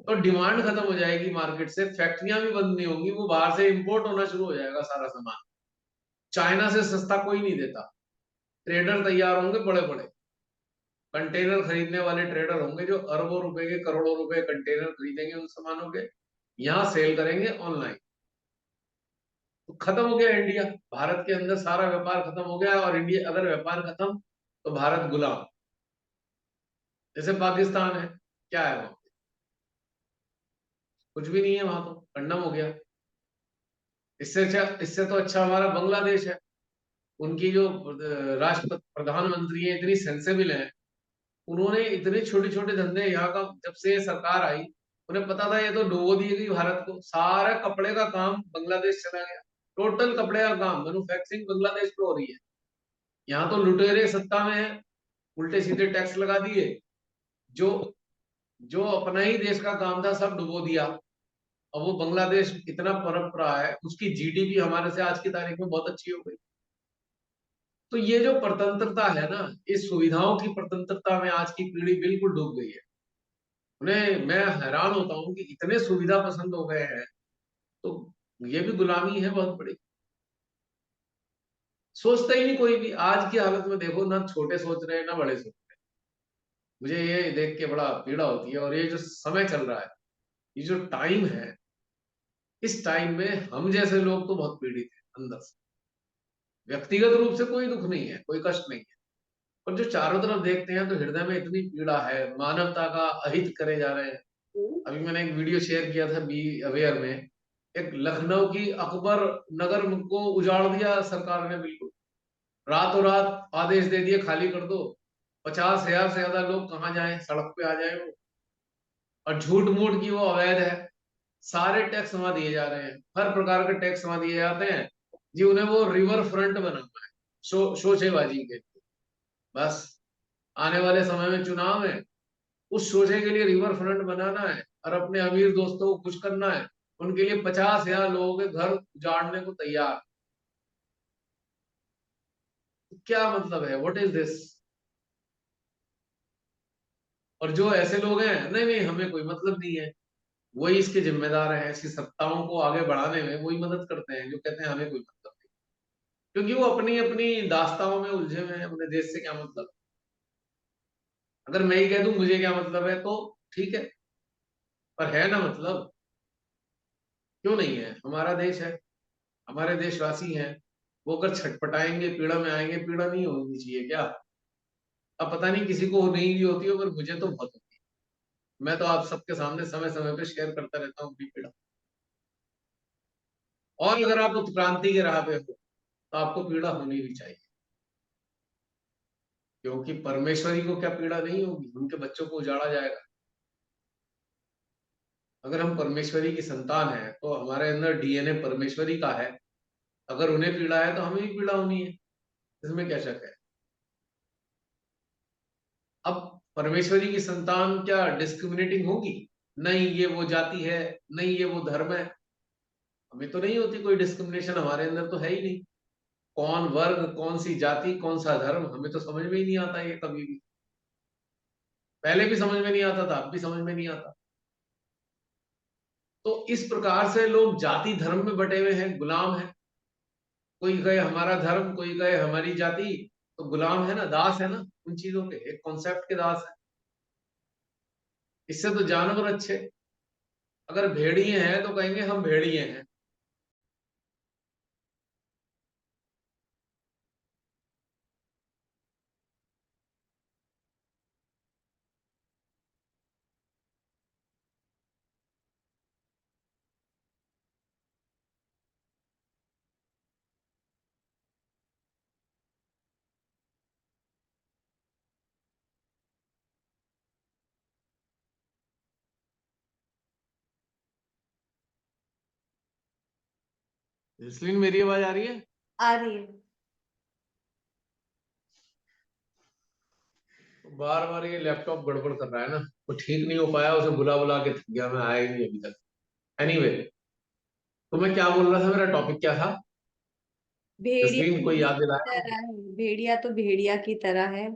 तो डिमांड खत्म हो जाएगी मार्केट से, फैक्ट्रियां भी बंद नहीं होंगी, वो बाहर से इंपोर्ट होना शुरू हो जाएगा सारा सामान। चाइना से सस्ता कोई नहीं देता। ट्रेडर तैयार होंगे, बड़े बड़े कंटेनर खरीदने वाले ट्रेडर होंगे जो अरबों रुपए के, करोड़ों रुपए कंटेनर खरीदेंगे उन सामानों के, यहाँ सेल करेंगे ऑनलाइन। तो खत्म हो गया इंडिया, भारत के अंदर सारा व्यापार खत्म हो गया। और इंडिया अगर व्यापार खत्म तो भारत गुलाम, जैसे पाकिस्तान है, क्या है वहां पे? कुछ भी नहीं है वहां, तो खंडम हो गया। इससे तो अच्छा हमारा बांग्लादेश है। उनकी जो राष्ट्रपति प्रधानमंत्री है इतनी सेंसेबल है, उन्होंने इतने छोटे छोटे धंधे यहाँ का, जब से सरकार आई उन्हें पता था ये तो डुबो दिएगी भारत को, सारा कपड़े का काम बांग्लादेश चला गया। टोटल कपड़े का काम, मैन्युफैक्चरिंग बांग्लादेश में हो रही है। यहाँ तो लुटेरे सत्ता में है, उल्टे सीधे टैक्स लगा दिए, जो जो अपना ही देश का काम था सब डुबो दिया। अब वो बांग्लादेश इतना पनप रहा है, उसकी जीडीपी हमारे से आज की तारीख में बहुत अच्छी हो गई। तो ये जो परतंत्रता है ना, इस सुविधाओं की परतंत्रता में आज की पीढ़ी बिल्कुल डूब गई है। उन्हें मैं हैरान होता हूँ कि इतने सुविधा पसंद हो गए हैं, तो ये भी गुलामी है बहुत बड़ी। सोचता ही नहीं कोई भी। आज की हालत में देखो, ना छोटे सोच रहे हैं ना बड़े सोच रहे हैं। मुझे ये देख के बड़ा पीड़ा होती है। और ये जो समय चल रहा है, ये जो टाइम है, इस टाइम में हम जैसे लोग तो बहुत पीड़ित हैं अंदर से। व्यक्तिगत रूप से कोई दुख नहीं है, कोई कष्ट नहीं है, पर जो चारों तरफ देखते हैं तो हृदय में इतनी पीड़ा है, मानवता का अहित करे जा रहे हैं। अभी मैंने एक वीडियो शेयर किया था बी अवेयर में, एक लखनऊ की अकबर नगर को उजाड़ दिया सरकार ने, बिल्कुल रातों रात आदेश दे दिए खाली कर दो। 50,000 से ज्यादा लोग कहाँ जाएं, सड़क पे आ जाए वो। और झूठ मूठ की वो अवैध है, सारे टैक्स वहां दिए जा रहे हैं, हर प्रकार के टैक्स वहां दिए जाते हैं जी। उन्हें वो रिवर फ्रंट बना हुआ है शोशेबाजी के लिए। बस आने वाले समय में चुनाव है, उस शोशे के लिए रिवर फ्रंट बनाना है और अपने अमीर दोस्तों को खुश करना है। उनके लिए 50,000 लोगों के घर उजाड़ने को तैयार। क्या मतलब है? What is this? और जो ऐसे लोग हैं, नहीं नहीं हमें कोई मतलब नहीं है, वही इसके जिम्मेदार हैं, ऐसी सत्ताओं को आगे बढ़ाने में वही मदद करते हैं जो कहते हैं हमें कोई मतलब नहीं, क्योंकि वो अपनी अपनी दास्ताओं में उलझे हुए हैं। उन्हें देश से क्या मतलब? अगर मैं ही कह दूं मुझे क्या मतलब है तो ठीक है, पर है ना मतलब? क्यों नहीं है? हमारा देश है, हमारे देशवासी हैं, वो अगर छटपटाएंगे, पीड़ा में आएंगे, पीड़ा नहीं होनी चाहिए क्या? अब पता नहीं किसी को नहीं भी होती हो, पर मुझे तो बहुत होती है। मैं तो आप सबके सामने समय समय पे शेयर करता रहता हूँ अपनी पीड़ा। और अगर आप उत्क्रांति के राह पे हो तो आपको पीड़ा होनी भी चाहिए, क्योंकि परमेश्वरी को क्या पीड़ा नहीं होगी? उनके बच्चों को उजाड़ा जाएगा। अगर हम परमेश्वरी की संतान है तो हमारे अंदर डीएनए परमेश्वरी का है। अगर उन्हें पीड़ा है तो हमें भी पीड़ा होनी है, इसमें क्या शक है? अब परमेश्वरी की संतान क्या डिस्क्रिमिनेटिंग होगी? नहीं ये वो जाति है, नहीं ये वो धर्म है। हमें तो नहीं होती कोई डिस्क्रिमिनेशन, हमारे अंदर तो है ही नहीं। कौन वर्ग, कौन सी जाति, कौन सा धर्म, हमें तो समझ में ही नहीं आता ये कभी भी। पहले भी समझ में नहीं आता था, अब भी समझ में नहीं आता। तो इस प्रकार से लोग जाति धर्म में बटे हुए हैं, गुलाम हैं। कोई कहे हमारा धर्म, कोई कहे हमारी जाति, तो गुलाम है ना, दास है ना उन चीजों के, एक कॉन्सेप्ट के दास है। इससे तो जानवर अच्छे। अगर भेड़िए हैं तो कहेंगे हम भेड़िए हैं। इसलिए मेरी आवाज आ रही है? आ रही है। बार बार ये लैपटॉप गड़बड़ कर रहा है ना, वो ठीक नहीं हो पाया, उसे बुला बुला के थक गया मैं, आया ही नहीं अभी तक। एनीवे, तो मैं क्या बोल रहा था, मेरा टॉपिक क्या था? भेड़िया जसलीन कोई याद भेड़िया की दिलाया? तरह है, भेड़िया तो भेड़िया की तरह है।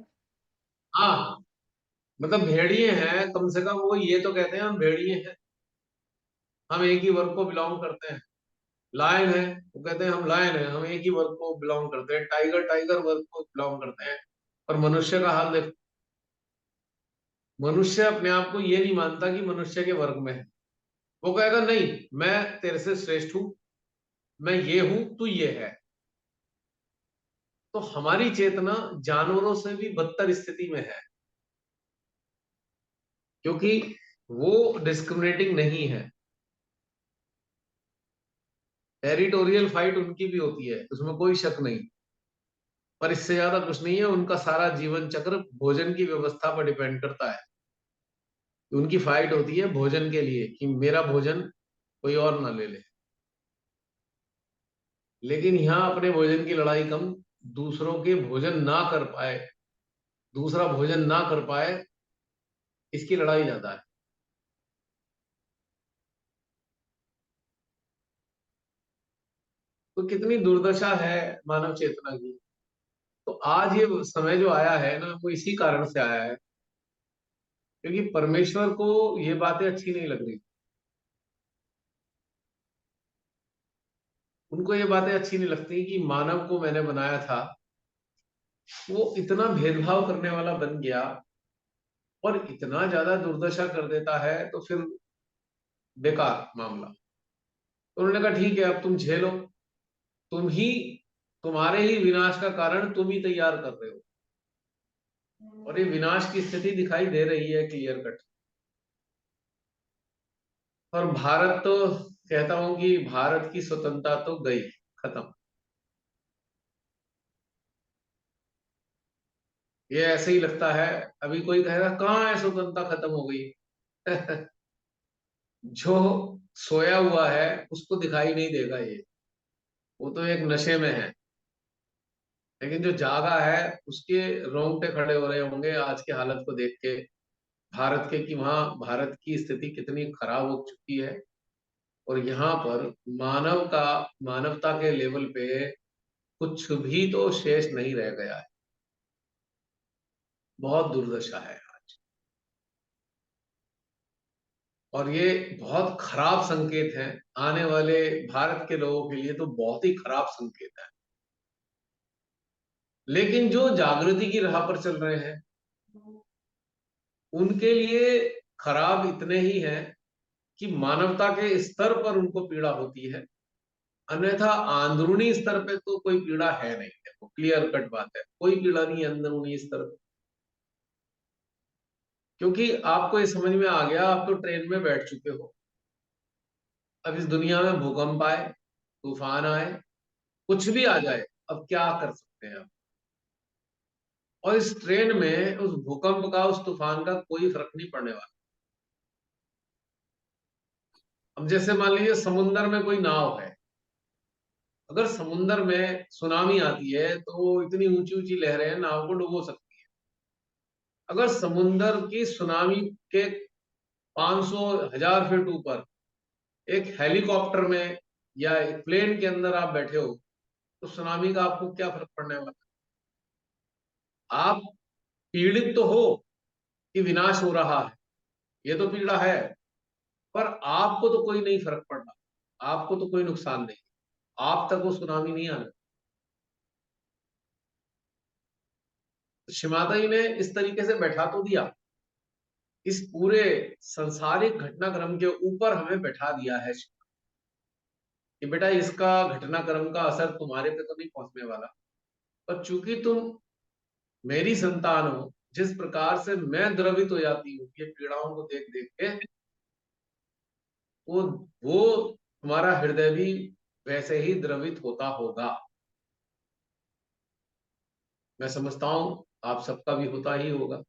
हाँ, मतलब भेड़िए हैं, कम से कम वो ये तो कहते हैं हम भेड़िए हैं। हम एक ही वर्ग को बिलोंग करते हैं। लायन है, वो कहते हैं हम लायन है, हम एक ही वर्ग को बिलोंग करते हैं। टाइगर टाइगर वर्ग को बिलोंग करते हैं। और मनुष्य का हाल देखो, मनुष्य अपने आप को ये नहीं मानता कि मनुष्य के वर्ग में है। वो कहेगा नहीं, मैं तेरे से श्रेष्ठ हूं, मैं ये हूं, तू ये है। तो हमारी चेतना जानवरों से भी बदतर स्थिति में है, क्योंकि वो डिस्क्रिमिनेटिंग नहीं है। टेरिटोरियल फाइट उनकी भी होती है, उसमें कोई शक नहीं, पर इससे ज्यादा कुछ नहीं है। उनका सारा जीवन चक्र भोजन की व्यवस्था पर डिपेंड करता है। उनकी फाइट होती है भोजन के लिए, कि मेरा भोजन कोई और ना ले ले। लेकिन यहाँ अपने भोजन की लड़ाई कम, दूसरों के भोजन ना कर पाए, दूसरा भोजन ना कर पाए, इसकी लड़ाई ज्यादा है। तो कितनी दुर्दशा है मानव चेतना की। तो आज ये समय जो आया है ना, वो इसी कारण से आया है, क्योंकि परमेश्वर को ये बातें अच्छी नहीं लग रही। उनको ये बातें अच्छी नहीं लगती कि मानव को मैंने बनाया था, वो इतना भेदभाव करने वाला बन गया और इतना ज्यादा दुर्दशा कर देता है, तो फिर बेकार मामला। तो उन्होंने कहा ठीक है, अब तुम झेलो, तुम ही, तुम्हारे ही विनाश का कारण तुम ही तैयार कर रहे हो। और ये विनाश की स्थिति दिखाई दे रही है क्लियर कट। और भारत तो, कहता हूं कि भारत की स्वतंत्रता तो गई, खत्म। ये ऐसे ही लगता है। अभी कोई कहेगा कहाँ है स्वतंत्रता, खत्म हो गई। जो सोया हुआ है उसको दिखाई नहीं देगा ये, वो तो एक नशे में है। लेकिन जो जागा है उसके रोंगटे खड़े हो रहे होंगे आज की हालत को देख के, भारत के, कि वहां भारत की स्थिति कितनी खराब हो चुकी है। और यहाँ पर मानवता के लेवल पे कुछ भी तो शेष नहीं रह गया है। बहुत दुर्दशा है आज। और ये बहुत खराब संकेत है आने वाले भारत के लोगों के लिए, तो बहुत ही खराब संकेत है। लेकिन जो जागृति की राह पर चल रहे हैं उनके लिए खराब इतने ही है कि मानवता के स्तर पर उनको पीड़ा होती है, अन्यथा अंदरूनी स्तर पे तो कोई पीड़ा है नहीं। देखो क्लियर कट बात है, कोई पीड़ा नहीं है अंदरूनी स्तर पे। क्योंकि आपको ये समझ में आ गया, आप तो ट्रेन में बैठ चुके हो। अब इस दुनिया में भूकंप आए, तूफान आए, कुछ भी आ जाए, अब क्या कर सकते हैं आप। और इस ट्रेन में उस भूकंप का, उस तूफान का कोई फर्क नहीं पड़ने वाला। अब जैसे मान लीजिए समुन्द्र में कोई नाव है, अगर समुन्द्र में सुनामी आती है तो इतनी ऊंची ऊंची लहरें हैं, नाव को डुबो सकती है। अगर समुन्द्र की सुनामी के 500 1000 फीट ऊपर एक हेलीकॉप्टर में या एक प्लेन के अंदर आप बैठे हो, तो सुनामी का आपको क्या फर्क पड़ने वाला। आप पीड़ित तो हो कि विनाश हो रहा है, ये तो पीड़ा है, पर आपको तो कोई नहीं फर्क पड़ रहा, आपको तो कोई नुकसान नहीं, आप तक वो सुनामी नहीं आना। शिमादा ने इस तरीके से बैठा तो दिया, इस पूरे संसारिक घटनाक्रम के ऊपर हमें बैठा दिया है कि बेटा इसका घटनाक्रम का असर तुम्हारे पे तो नहीं पहुंचने वाला। पर चूंकि तुम मेरी संतान हो, जिस प्रकार से मैं द्रवित हो जाती हूँ ये पीड़ाओं को देख देख के, वो तुम्हारा हृदय भी वैसे ही द्रवित होता होगा। मैं समझता हूँ आप सबका भी होता ही होगा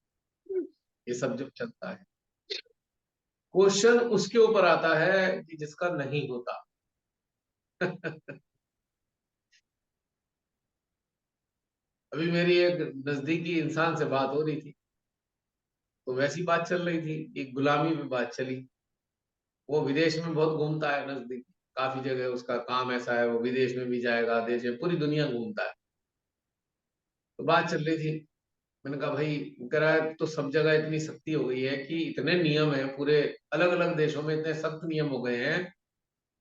ये सब जब चलता है। क्वेश्चन उसके ऊपर आता है कि जिसका नहीं होता। अभी मेरी एक नजदीकी इंसान से बात हो रही थी, तो वैसी बात चल रही थी, एक गुलामी पे बात चली। वो विदेश में बहुत घूमता है, नजदीक काफी जगह उसका काम ऐसा है, वो विदेश में भी जाएगा, देश में, पूरी दुनिया घूमता है। तो बात चल रही थी, मैंने कहा भाई, कह रहा है तो सब जगह इतनी सख्ती हो गई है कि इतने नियम है, पूरे अलग अलग देशों में इतने सख्त नियम हो गए हैं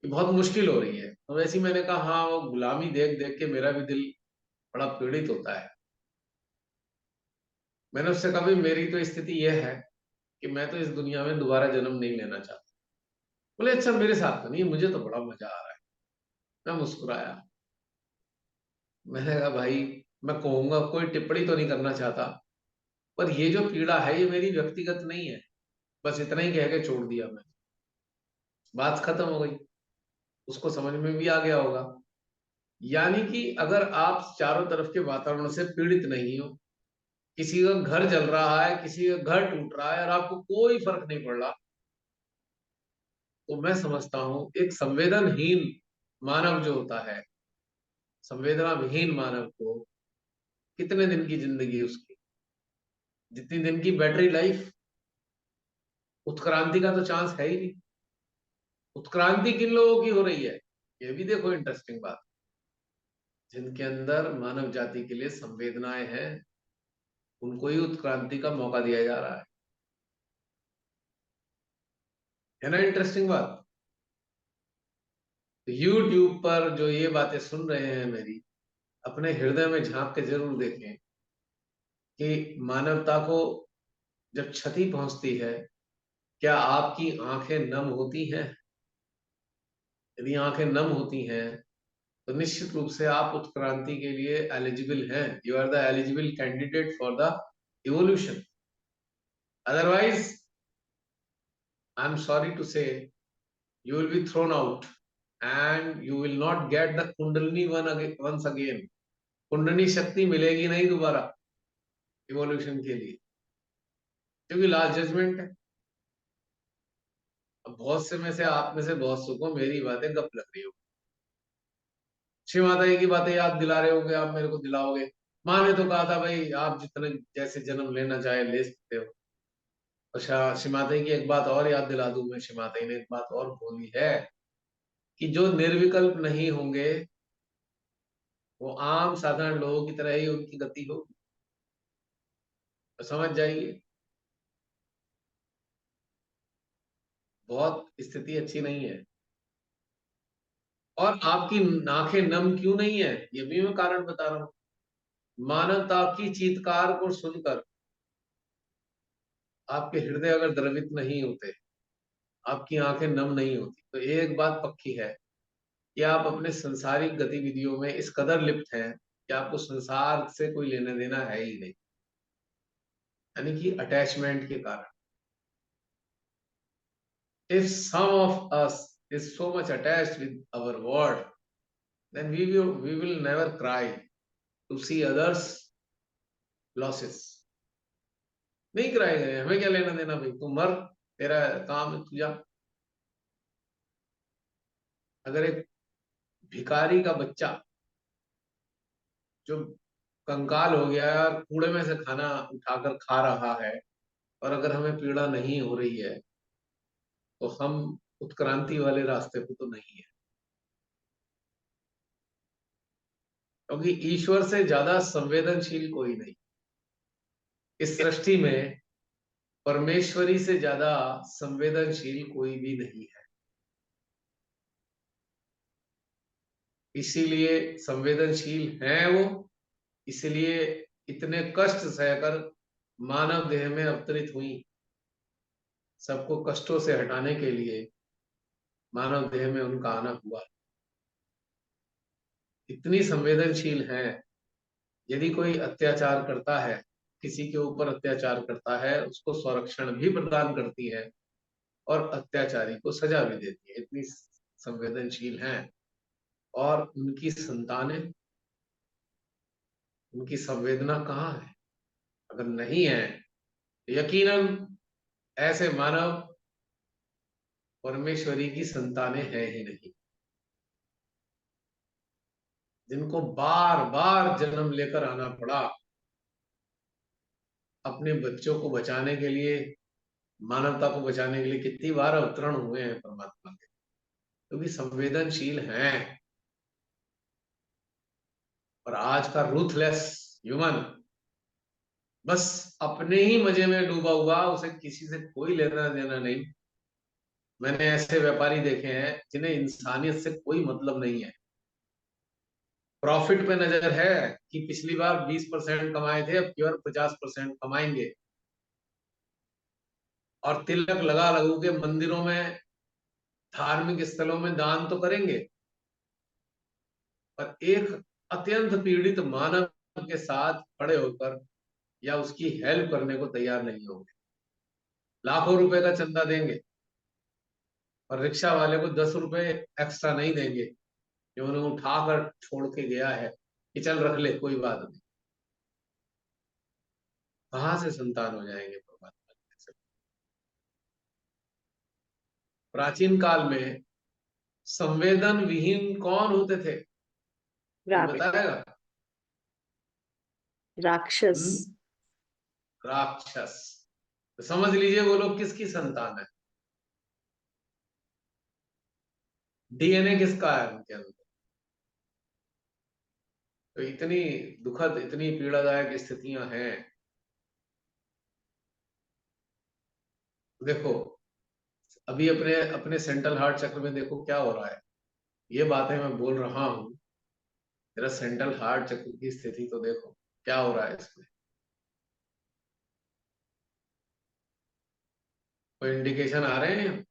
कि बहुत मुश्किल हो रही है। तो वैसे ही मैंने कहा हाँ, वो गुलामी देख देख के मेरा भी दिल बड़ा पीड़ित होता है। मैंने उससे कहा भाई, मेरी तो स्थिति यह है कि मैं तो इस दुनिया में दोबारा जन्म नहीं लेना चाहता। बोले अच्छा, मेरे साथ तो नहीं, मुझे तो बड़ा मजा आ रहा है। मैं मुस्कुराया। मैंने कहा भाई, मैं कहूंगा, कोई टिप्पणी तो नहीं करना चाहता, पर ये जो पीड़ा है ये मेरी व्यक्तिगत नहीं है। बस इतना ही कह के छोड़ दिया मैं। बात खत्म हो गई। उसको समझ में भी आ गया होगा। यानी कि अगर आप चारों तरफ के वातावरण से पीड़ित नहीं हो, किसी का घर जल रहा है, किसी का घर टूट रहा है और आपको कोई फर्क नहीं पड़ रहा, तो मैं समझता हूं एक संवेदनहीन मानव जो होता है, संवेदना विहीन मानव को कितने दिन की जिंदगी है उसकी? जितनी दिन की बैटरी लाइफ। उत्क्रांति का तो चांस है ही नहीं। उत्क्रांति किन लोगों की हो रही है? ये भी देखो इंटरेस्टिंग बात। जिनके अंदर मानव जाति के लिए संवेदनाएं हैं, उनको ही उत्क्रांति का मौका दिया जा रहा है ना? इंटरेस्टिंग बात। तो यूट्यूब पर जो ये बातें सुन रहे हैं मेरी, अपने हृदय में झांक के जरूर देखें कि मानवता को जब क्षति पहुंचती है, क्या आपकी आंखें नम होती हैं? यदि आंखें नम होती हैं तो निश्चित रूप से आप उत्क्रांति के लिए एलिजिबल हैं। You are the eligible candidate for the evolution. Otherwise, I am sorry to say, you will be thrown out and you will not get the kundalini once again. कुंडली शक्ति मिलेगी नहीं दोबारा इवोल्यूशन के लिए, क्योंकि लास्ट जजमेंट है। अब बहुत से में से, आप में से बहुत सौ को मेरी बातें गप लग रही हो। शिव माता जी की बातें याद दिला रहे होगे आप, मेरे को दिलाओगे। माँ ने तो कहा था भाई, आप जितने जैसे जन्म लेना चाहे ले सकते हो। अच्छा, शिव माता जी की एक बात और याद दिला दूं मैं। शिव माता जी ने एक बात और बोली है कि जो निर्विकल्प नहीं होंगे, वो आम साधारण लोगों की तरह ही उनकी गति होगी। तो समझ जाइए, बहुत स्थिति अच्छी नहीं है। और आपकी आंखें नम क्यों नहीं है, ये भी मैं कारण बता रहा हूं। मानवता की चीत्कार को सुनकर आपके हृदय अगर द्रवित नहीं होते, आपकी आंखें नम नहीं होती, तो एक बात पक्की है कि आप अपने संसारिक गतिविधियों में इस कदर लिप्त हैं कि आपको संसार से कोई लेना देना है ही नहीं। यानी कि अटैचमेंट के कारण। If some of us is so much attached with our word, then we will never cry to see others losses. नहीं कराएंगे, हमें क्या लेना देना भाई, तू मर, तेरा काम है, तू जा। अगर एक भिखारी का बच्चा जो कंकाल हो गया है और कूड़े में से खाना उठाकर खा रहा है, और अगर हमें पीड़ा नहीं हो रही है, तो हम उत्क्रांति वाले रास्ते पे तो नहीं है। क्योंकि ईश्वर से ज्यादा संवेदनशील कोई नहीं इस सृष्टि में। परमेश्वरी से ज्यादा संवेदनशील कोई भी नहीं है। इसीलिए संवेदनशील हैं वो। इसलिए इतने कष्ट सहकर मानव देह में अवतरित हुई। सबको कष्टों से हटाने के लिए मानव देह में उनका आना हुआ। इतनी संवेदनशील हैं। यदि कोई अत्याचार करता है, किसी के ऊपर अत्याचार करता है, उसको संरक्षण भी प्रदान करती है और अत्याचारी को सजा भी देती है। इतनी संवेदनशील हैं। और उनकी संतानें, उनकी संवेदना कहाँ है? अगर नहीं है, तो यकीनन ऐसे मानव परमेश्वरी की संतानें हैं ही नहीं। जिनको बार बार जन्म लेकर आना पड़ा अपने बच्चों को बचाने के लिए, मानवता को बचाने के लिए कितनी बार अवतरण हुए हैं परमात्मा के, क्योंकि संवेदनशील हैं। और आज का रूथलेस ह्यूमन बस अपने ही मजे में डूबा हुआ, उसे किसी से कोई लेना देना नहीं। मैंने ऐसे व्यापारी देखे हैं जिन्हें इंसानियत से कोई मतलब नहीं है। प्रॉफिट पे नजर है कि पिछली बार 20% कमाए थे, अब की बार 50% कमाएंगे, और तिलक लगा लगू के मंदिरों में, धार्मिक स्थलों में दान तो करेंगे, पर एक अत्यंत पीड़ित मानव के साथ खड़े होकर या उसकी हेल्प करने को तैयार नहीं होंगे। लाखों रुपए का चंदा देंगे और रिक्शा वाले को 10 रुपए एक्स्ट्रा नहीं देंगे, जो उन्हें उठाकर छोड़ के गया है कि चल रख ले, कोई बात नहीं। कहां से संतान हो जाएंगे परमात्मा से? प्राचीन काल में संवेदन विहीन कौन होते थे, कोई राक्ष, बताएगा? राक्षस। राक्षस। तो समझ लीजिए वो लोग किसकी संतान है, डीएनए किसका है उनके अंदर। तो इतनी दुखद, इतनी पीड़ादायक स्थितियां हैं। देखो अभी अपने अपने सेंट्रल हार्ट चक्र में देखो क्या हो रहा है। ये बातें मैं बोल रहा हूं, तेरा सेंट्रल हार्ट चक्र की स्थिति तो देखो क्या हो रहा है इसमें। कोई इंडिकेशन आ रहे हैं?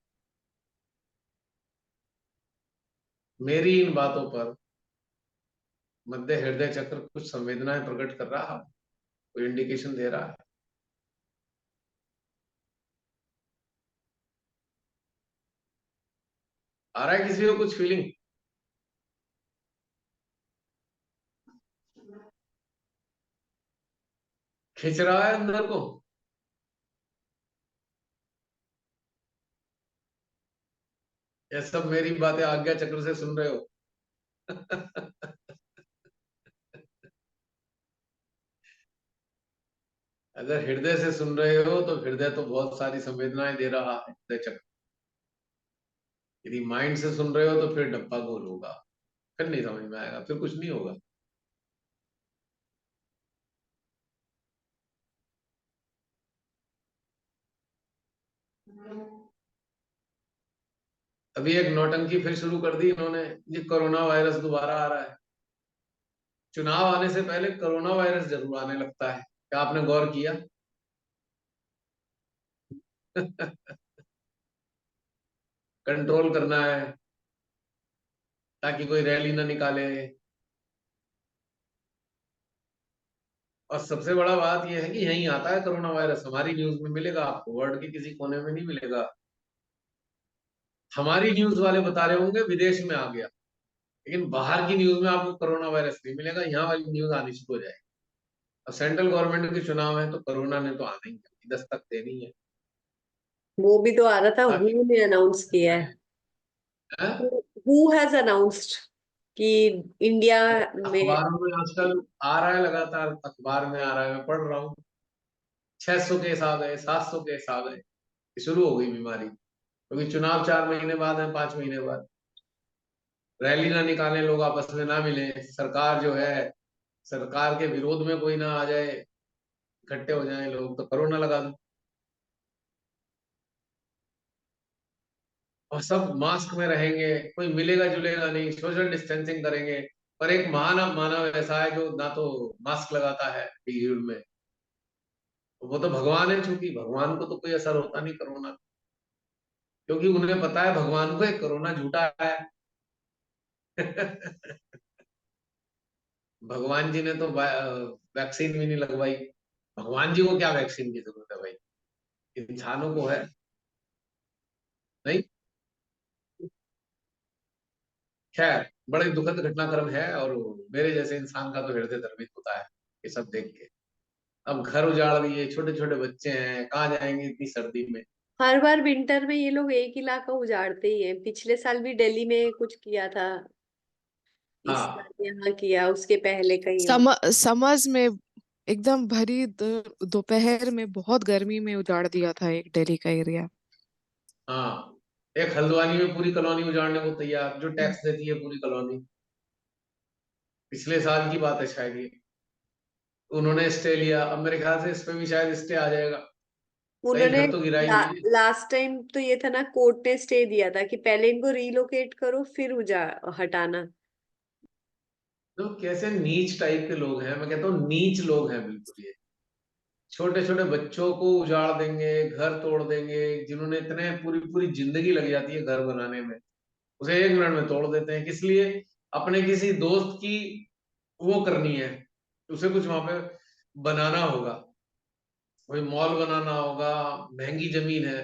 मेरी इन बातों पर मध्य हृदय चक्र कुछ संवेदनाएं प्रकट कर रहा है, कोई इंडिकेशन दे रहा है? आ रहा है किसी को कुछ फीलिंग? खिंच रहा है अंदर को? ये सब मेरी बातें आज्ञा चक्र से सुन रहे हो? अगर हृदय से सुन रहे हो तो हृदय तो बहुत सारी संवेदनाएं दे रहा है, हृदय चक्र। यदि माइंड से सुन रहे हो तो फिर डब्बा गोल होगा, फिर नहीं समझ में आएगा, फिर कुछ नहीं होगा। अभी एक नौटंकी फिर शुरू कर दी इन्होंने, ये कोरोना वायरस दोबारा आ रहा है। चुनाव आने से पहले कोरोना वायरस जरूर आने लगता है, क्या आपने गौर किया? कंट्रोल करना है ताकि कोई रैली ना निकाले। और सबसे बड़ा बात यह है कि यहीं आता है कोरोना वायरस, हमारी न्यूज में मिलेगा आपको, वर्ल्ड के किसी कोने में नहीं मिलेगा। हमारी न्यूज वाले बता रहे होंगे विदेश में आ गया, लेकिन बाहर की न्यूज में आपको कोरोना वायरस नहीं मिलेगा, यहाँ वाली न्यूज आनी शुरू हो जाएगी। अब सेंट्रल गवर्नमेंट के चुनाव है तो कोरोना ने तो आना ही है, दस्तक देनी है। वो भी तो आ रहा था, ताकि हु ने अनाउंस किया है। हैं? हु हैज अनाउंस्ड कि इंडिया में अखबारों में आजकल आ रहा है, लगातार अखबार में आ रहा है, मैं पढ़ रहा हूँ। 600 केस आ गए, 700 केस आ गए, शुरू हो गई बीमारी, क्योंकि चुनाव 4 महीने बाद है, 5 महीने बाद। रैली ना निकालें, लोग आपस में ना मिले, सरकार जो है, सरकार के विरोध में कोई ना आ जाए, इकट्ठे हो जाए लोग, तो कोरोना लगा दो। और सब मास्क में रहेंगे, कोई मिलेगा जुलेगा नहीं, सोशल डिस्टेंसिंग करेंगे। पर एक मानव मानव ऐसा है जो ना तो मास्क लगाता है भीड़ में, वो तो भगवान है, चूंकि भगवान को तो कोई असर होता नहीं कोरोना, क्योंकि उन्हें पता है भगवान को एक कोरोना झूठा है। भगवान जी ने तो वैक्सीन भी नहीं लगवाई। भगवान जी को क्या वैक्सीन की जरूरत है भाई, इंसानों को है। नहीं, खैर बड़े दुखद घटनाक्रम है, और मेरे जैसे इंसान का तो हृदय द्रवित होता है ये सब देख के। अब घर उजाड़ दिए, छोटे छोटे बच्चे हैं, कहाँ जाएंगे इतनी सर्दी में? हर बार विंटर में ये लोग एक इलाका उजाड़ते ही हैं। पिछले साल भी दिल्ली में कुछ किया था, इस हाँ, साल यहाँ किया, उसके पहले कहीं और। समझ में एकदम भरी दोपहर में बहुत गर्मी में उजाड़ दिया था एक दिल्ली का एरिया। हाँ, एक हल्द्वानी में पूरी कॉलोनी उजाड़ने को तैयार, जो टैक्स देती है पूरी कॉलोनी। पिछले साल की बात है शायद ये। उन्होंने स्टे लिया, अब मेरे ख्याल से इस पे भी शायद स्टे आ जाएगा। कई उन्होंने घर तो गिरा ही दिए। लास्ट टाइम तो ये था ना, कोर्ट ने स्टे दिया था कि पहले इनको रीलोकेट करो फिर उजा हटाना। तो कैसे नीच टाइप के लोग हैं, मैं कहता हूँ नीच लोग हैं बिल्कुल ये। छोटे छोटे बच्चों को उजाड़ देंगे, घर तोड़ देंगे, जिन्होंने इतने पूरी पूरी जिंदगी लग जाती है घर बनाने में, उसे 1 मिनट में तोड़ देते हैं। किस लिए? अपने किसी दोस्त की वो करनी है, उसे कुछ वहां पे बनाना होगा, कोई मॉल बनाना होगा, महंगी जमीन है,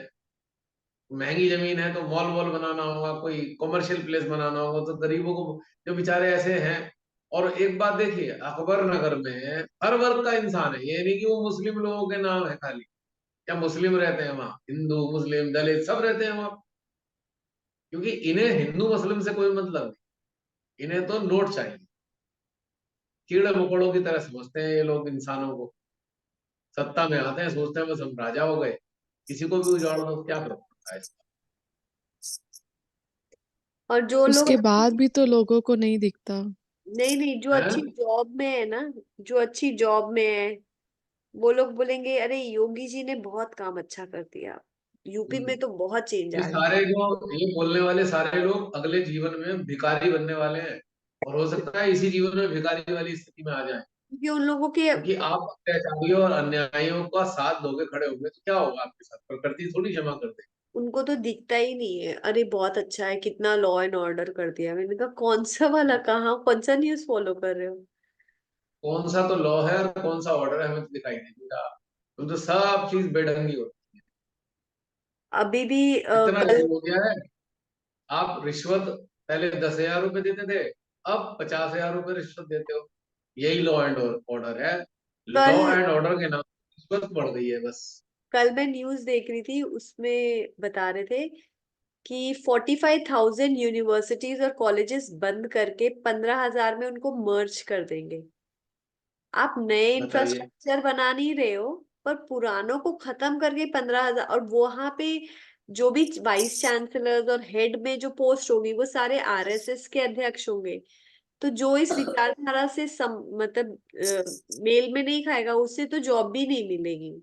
महंगी जमीन है तो मॉल वॉल बनाना होगा, कोई कॉमर्शियल प्लेस बनाना होगा, तो गरीबों को, जो बेचारे ऐसे हैं। और एक बात देखिए, अकबर नगर में हर वर्ग का इंसान है, ये नहीं कि वो मुस्लिम लोगों के नाम है खाली, या मुस्लिम रहते हैं वहां, हिंदू मुस्लिम दलित सब रहते हैं वहां। क्योंकि इन्हें हिंदू मुस्लिम से कोई मतलब नहीं, इन्हें तो नोट चाहिए। कीड़े मकोड़ों की तरह समझते हैं ये लोग इंसानों को। सत्ता में आते हैं, सोचते हैं बस हम राजा हो गए, किसी को भी उजाड़ दो, क्या फर्क पड़ता है इसका। और जो लोग उसके बाद भी तो लोगों को नहीं दिखता। नहीं नहीं, जो अच्छी हैं? जॉब में है ना, जो अच्छी जॉब में है, वो लोग बोलेंगे अरे योगी जी ने बहुत काम अच्छा कर दिया, यूपी में तो बहुत चेंज ये आ गया। सारे जो ये बोलने वाले सारे लोग अगले जीवन में भिखारी बनने वाले हैं, और हो सकता है इसी जीवन में भिखारी वाली स्थिति में आ जाए। क्योंकि उन लोगों के, क्योंकि आप अत्याचारियों और अन्यायियों का साथ दोगे, खड़े होगे, तो क्या होगा आपके साथ? प्रकृति थोड़ी क्षमा कर दे। उनको तो दिखता ही नहीं है, अरे बहुत अच्छा है, कितना लॉ एंड ऑर्डर कर दिया। मैंने कहा कौन सा वाला, कहाँ कौन सा न्यूज फॉलो कर रहे हो। कौन सा तो लॉ है और कौन सा ऑर्डर है, हमें तो दिखाई नहीं देता। तुम तो सब चीज बेढंगी हो। अभी भी इतना कल जुर्म हो गया है। आप रिश्वत पहले 10,000 रुपए देते थे, अब 50,000 रुपए रिश्वत देते हो। यही लॉ एंड ऑर्डर है। लॉ कल एंड ऑर्डर के नाम पर रिश्वत बढ़ गई है बस। कल मैं न्यूज देख रही थी, उसमें बता रहे थे कि 45,000 यूनिवर्सिटीज और कॉलेजेस बंद करके 15,000 में उनको मर्ज कर देंगे। आप नए बताइए। इंफ्रास्ट्रक्चर बना नहीं रहे हो, पर पुरानों को खत्म करके 15,000, और वहां पे जो भी वाइस चांसलर्स और हेड में जो पोस्ट होगी वो सारे आरएसएस के अध्यक्ष होंगे। तो जो इस विचारधारा से मतलब मेल में नहीं खाएगा, उससे तो जॉब भी नहीं मिलेगी।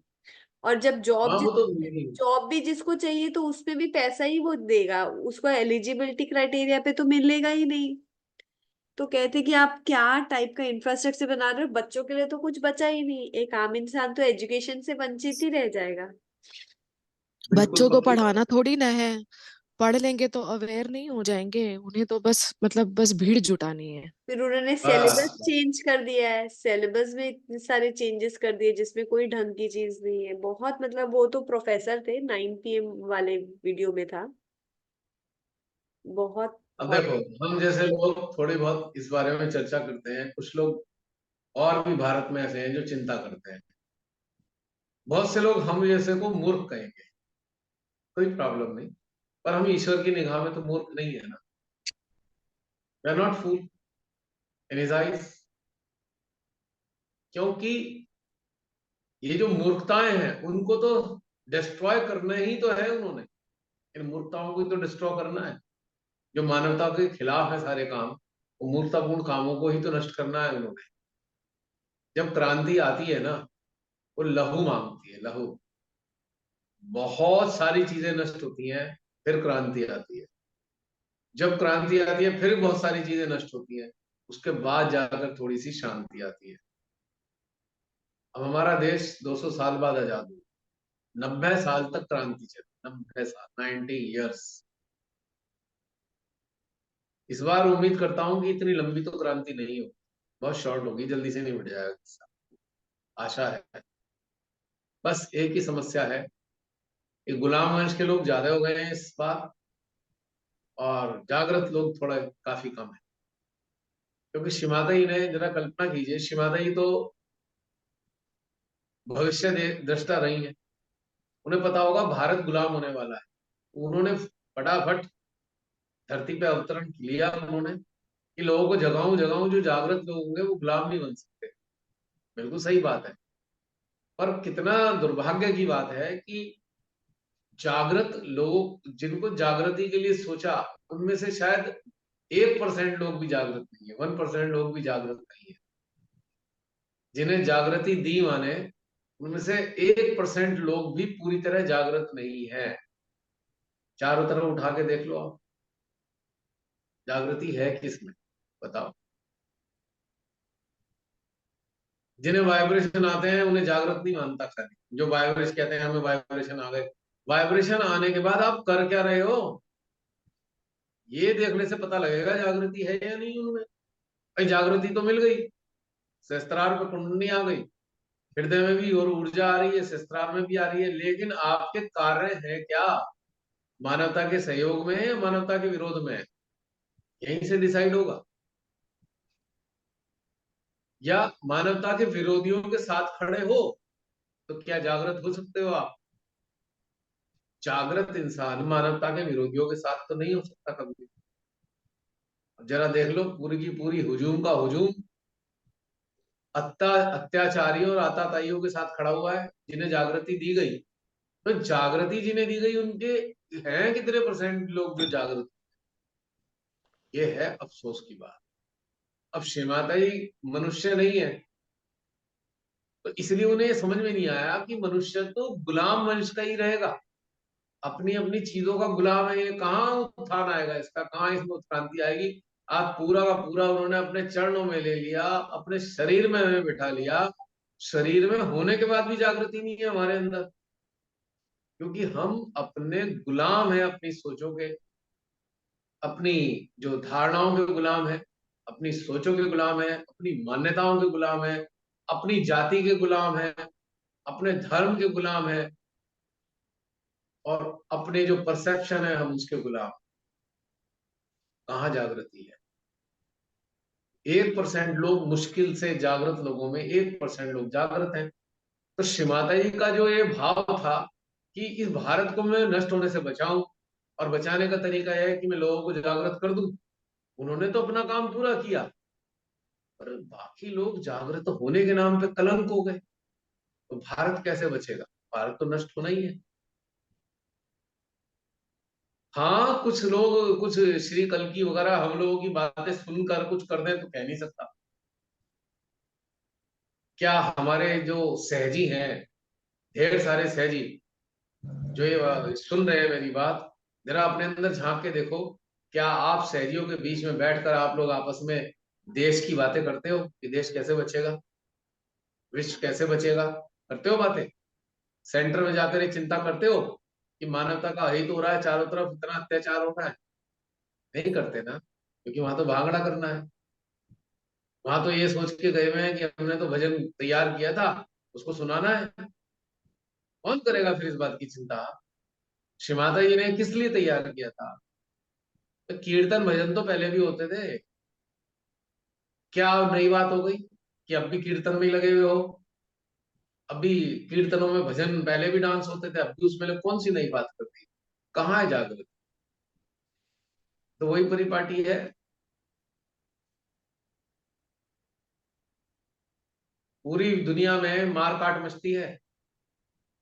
और जब हाँ, वो तो मिलेगी। जॉब भी जिसको चाहिए तो उसमें भी पैसा ही वो देगा, उसको एलिजिबिलिटी क्राइटेरिया पे तो मिलेगा ही नहीं। तो कहते कि आप क्या टाइप का इंफ्रास्ट्रक्चर बना रहे हो, बच्चों के लिए तो कुछ बचा ही नहीं, एक आम इंसान तो एजुकेशन से वंचित ही रह जाएगा। बिल्कुल बच्चों को पक्की बात। पढ़ाना थोड़ी ना है। पढ़ लेंगे तो अवेयर नहीं हो जाएंगे, उन्हें तो बस मतलब बस भीड़ जुटानी है। फिर उन्होंने बस सिलेबस चेंज कर दिया है, सिलेबस में इतने सारे चेंजेस कर दिए जिसमें कोई ढंग की चीज नहीं है। बहुत मतलब, वो तो प्रोफेसर थे, 9 PM वाले वीडियो में था। बहुत अब हॉट। देखो, हम जैसे लोग थोड़ी बहुत इस बारे में चर्चा करते हैं, कुछ लोग और भी भारत में ऐसे हैं जो चिंता करते हैं। बहुत से लोग हम जैसे को मूर्ख कहेंगे, कोई प्रॉब्लम नहीं, पर हम ईश्वर की निगाह में तो मूर्ख नहीं है ना। We are not fool in his eyes. क्योंकि ये जो मूर्खताएं हैं उनको तो डिस्ट्रॉय करना ही तो है उन्होंने। इन मूर्खताओं को ही तो डिस्ट्रॉय करना है। जो मानवता के खिलाफ है सारे काम, वो मूर्खतापूर्ण कामों को ही तो नष्ट करना है उन्होंने। जब क्रांति आती है ना, वो लहू मांगती है, लहू। बहुत सारी चीजें नष्ट होती हैं, फिर क्रांति आती है। जब क्रांति आती है फिर बहुत सारी चीजें नष्ट होती हैं, उसके बाद जाकर थोड़ी सी शांति आती है। अब हमारा देश 200 साल बाद आजाद हुआ, 90 साल तक क्रांति चली, 90 साल, 90 years। इस बार उम्मीद करता हूँ कि इतनी लंबी तो क्रांति नहीं हो, बहुत शॉर्ट होगी, जल्दी से निपट जाएगा किस्सा। आशा है। बस एक ही समस्या है कि गुलाम वंश के लोग ज्यादा हो गए हैं इस बार, और जागृत लोग थोड़ा काफी कम है। क्योंकि शिमादाई ने, जरा कल्पना कीजिए, शिमादाई तो भविष्य दृष्टा रही है। उन्हें पता होगा भारत गुलाम होने वाला है। उन्होंने फटाफट धरती पे अवतरण लिया उन्होंने, कि लोगों को जगाऊं जगाऊं, जो जागृत लोग होंगे वो गुलाम नहीं बन सकते। बिल्कुल सही बात है। पर कितना दुर्भाग्य की बात है कि जागृत लोग, जिनको जागृति के लिए सोचा, उनमें से शायद 1% लोग भी जागृत नहीं है, 1% लोग भी जागृत नहीं है। जिन्हें जागृति दी माने, उनमें से 1% लोग भी पूरी तरह जागृत नहीं है। चारों तरफ उठा के देख लो आप, जागृति है किसमें, बताओ। जिन्हें वाइब्रेशन आते हैं उन्हें जागृत नहीं मानता खाली, जो वाइब्रेशन कहते हैं हमें वाइब्रेशन आ गए। वाइब्रेशन आने के बाद आप कर क्या रहे हो, ये देखने से पता लगेगा जागृति है या नहीं उनमें। भाई जागृति तो मिल गई, सहस्त्रार पे कुंडली आ गई, हृदय में भी और ऊर्जा आ रही है, सहस्त्रार में भी आ रही है, लेकिन आपके कार्य है क्या, मानवता के सहयोग में है या मानवता के विरोध में है, यहीं से डिसाइड होगा। या मानवता के विरोधियों के साथ खड़े हो तो क्या जागृत हो सकते हो आप। जागृत इंसान मानवता के विरोधियों के साथ तो नहीं हो सकता कभी। जरा देख लो पूरी की पूरी हुजूम का हुजूम अत्याचारियों और आताताइयों के साथ खड़ा हुआ है, जिन्हें जागृति दी गई। तो जागृति जिन्हें दी गई उनके हैं कितने परसेंट लोग जो जागृत, ये है अफसोस की बात। अब श्रीमाताई मनुष्य नहीं है, तो इसलिए उन्हें ये समझ में नहीं आया कि मनुष्य तो गुलाम मनुष्य का ही रहेगा, अपनी अपनी चीजों का गुलाम है। ये कहाँ उत्थान आएगा इसका, कहाँ इसमें उत्क्रांति आएगी। आज पूरा का पूरा उन्होंने अपने चरणों में ले लिया, अपने शरीर में हमें बिठा लिया। शरीर में होने के बाद भी जागृति नहीं है हमारे अंदर, क्योंकि हम अपने गुलाम हैं, अपनी सोचों के, अपनी जो धारणाओं के गुलाम है, अपनी सोचों के गुलाम है, अपनी मान्यताओं के गुलाम है, अपनी जाति के गुलाम है, अपने धर्म के गुलाम है, और अपने जो परसेप्शन है हम उसके गुलाम। कहाँ जागृति है। 1% लोग, मुश्किल से जागृत लोगों में 1% लोग जागृत हैं। तो श्री माता जी का जो ये भाव था कि इस भारत को मैं नष्ट होने से बचाऊं, और बचाने का तरीका यह है कि मैं लोगों को जागृत कर दूं, उन्होंने तो अपना काम पूरा किया, पर बाकी लोग जागृत होने के नाम पे कलंक हो गए, तो भारत कैसे बचेगा, भारत तो नष्ट होना ही है। हाँ कुछ लोग, कुछ श्री कल्कि वगैरह हम लोगों की बातें सुनकर कुछ कर दें तो कह नहीं सकता। क्या हमारे जो सहजी हैं, ढेर सारे सहजी जो ये सुन रहे हैं मेरी बात, जरा अपने अंदर झांक के देखो, क्या आप सहजियों के बीच में बैठकर आप लोग आपस में देश की बातें करते हो कि देश कैसे बचेगा, विश्व कैसे बचेगा, करते हो बातें। सेंटर में जाकर एक चिंता करते हो कि मानवता का हित हो रहा है, चारों तरफ इतना अत्याचार हो रहा है, नहीं करते ना, क्योंकि वहां तो भांगड़ा करना है। वहां तो ये सोच के गए हुए हैं कि हमने तो भजन तैयार किया था, उसको सुनाना है। कौन करेगा फिर इस बात की चिंता। श्री माता जी ने किस लिए तैयार किया था, तो कीर्तन भजन तो पहले भी होते थे, क्या अब नई बात हो गई कि अब भी कीर्तन में ही लगे हुए हो। अब भी कीर्तनों में भजन, पहले भी डांस होते थे, अब भी उसमें लोग कौन सी नई बात करती, कहाँ है जागृति। तो वही परिपाटी है। पूरी दुनिया में मार काट मचती है,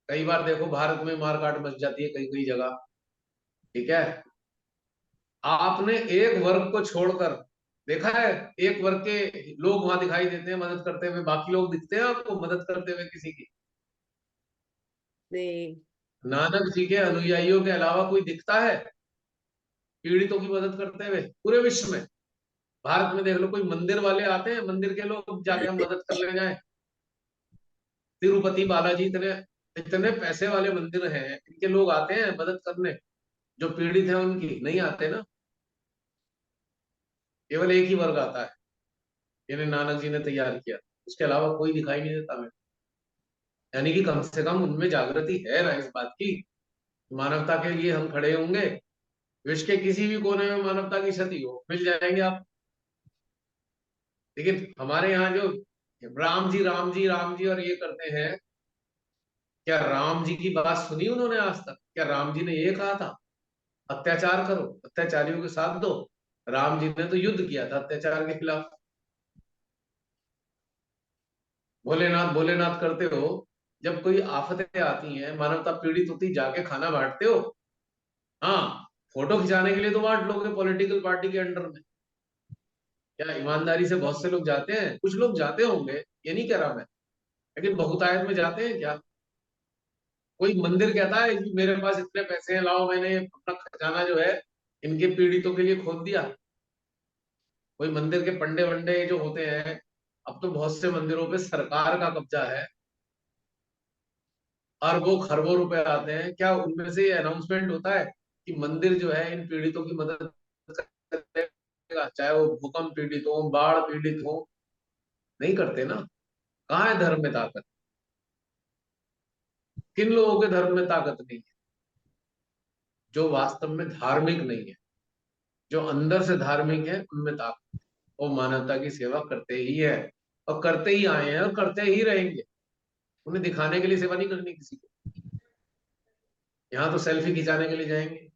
कई बार देखो भारत में मार काट मच जाती है कई कई जगह, ठीक है। आपने एक वर्ग को छोड़कर देखा है, एक वर्ग के लोग वहां दिखाई देते हैं मदद करते हुए, बाकी लोग दिखते हैं आपको मदद करते हुए किसी की। नहीं। नानक जी के अनुयायियों के अलावा कोई दिखता है पीड़ितों की मदद करते हुए पूरे विश्व में। भारत में देख लो, कोई मंदिर वाले आते हैं, मंदिर के लोग जाके हम मदद कर ले जाए। तिरुपति बालाजी, इतने इतने पैसे वाले मंदिर हैं, इनके लोग आते हैं मदद करने, जो पीड़ित है उनकी नहीं आते ना। केवल एक ही वर्ग आता है, जिन्हें नानक जी ने तैयार किया, उसके अलावा कोई दिखाई नहीं देता हमें। यानी कि कम से कम उनमें जागृति है ना इस बात की, मानवता के लिए हम खड़े होंगे, विश्व के किसी भी कोने में मानवता की क्षति हो मिल जाएंगे आप। लेकिन हमारे यहाँ जो राम जी राम जी राम जी और ये करते हैं, क्या राम जी की बात सुनी उन्होंने आज तक, क्या राम जी ने ये कहा था अत्याचार करो, अत्याचारियों के साथ दो। राम जी ने तो युद्ध किया था अत्याचार के खिलाफ। भोलेनाथ भोलेनाथ करते हो, जब कोई आफतें आती हैं, मानवता पीड़ित होती, जाके खाना बांटते हो। हाँ, फोटो खिंचाने के लिए तो बांट लोगे पॉलिटिकल पार्टी के अंडर में, क्या ईमानदारी से बहुत से लोग जाते हैं? कुछ लोग जाते होंगे, ये नहीं कह रहा मैं, लेकिन बहुतायत में जाते हैं क्या? कोई मंदिर कहता है कि मेरे पास इतने पैसे हैं, लाओ मैंने अपना खजाना जो है इनके पीड़ितों के लिए खोद दिया? कोई मंदिर के पंडे वंडे जो होते हैं, अब तो बहुत से मंदिरों पे सरकार का कब्जा है, अरबों खरबों रुपए आते हैं, क्या उनमें से ये अनाउंसमेंट होता है कि मंदिर जो है इन पीड़ितों की मदद करेगा, चाहे वो भूकंप पीड़ित हो, बाढ़ पीड़ित हो? नहीं करते ना। कहाँ है धर्म में ताकत? किन लोगों के धर्म में ताकत नहीं है? जो वास्तव में धार्मिक नहीं है, जो अंदर से धार्मिक है, उनमें ताकत है। वो मानवता की सेवा करते ही है, और करते ही आए हैं और करते ही रहेंगे। उन्हें दिखाने के लिए सेवा नहीं करनी किसी को। यहाँ तो सेल्फी खिंचाने के लिए जाएंगे,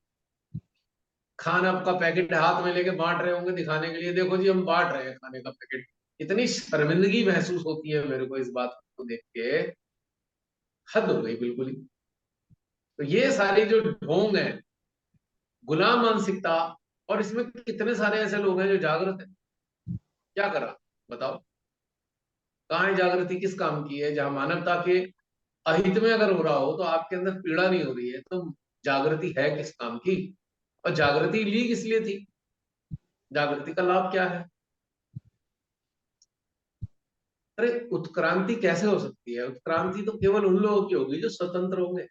खाना का पैकेट हाथ में लेके बांट रहे होंगे दिखाने के लिए, देखो जी हम बांट रहे हैं खाने का पैकेट। इतनी शर्मिंदगी महसूस होती है मेरे को इस बात को देख के, हद हो गई बिल्कुल ही। तो ये सारी जो ढोंग है, गुलाम मानसिकता, और इसमें कितने सारे ऐसे लोग हैं जो जागृत है। क्या करा बताओ? कहाँ है जागृति? किस काम की है? जहां मानवता के अहित में अगर हो रहा हो तो आपके अंदर पीड़ा नहीं हो रही है, तो जागृति है किस काम की? और जागृति ली किस लिए थी? जागृति का लाभ क्या है? अरे उत्क्रांति कैसे हो सकती है? उत्क्रांति तो केवल उन लोगों की होगी जो स्वतंत्र होंगे,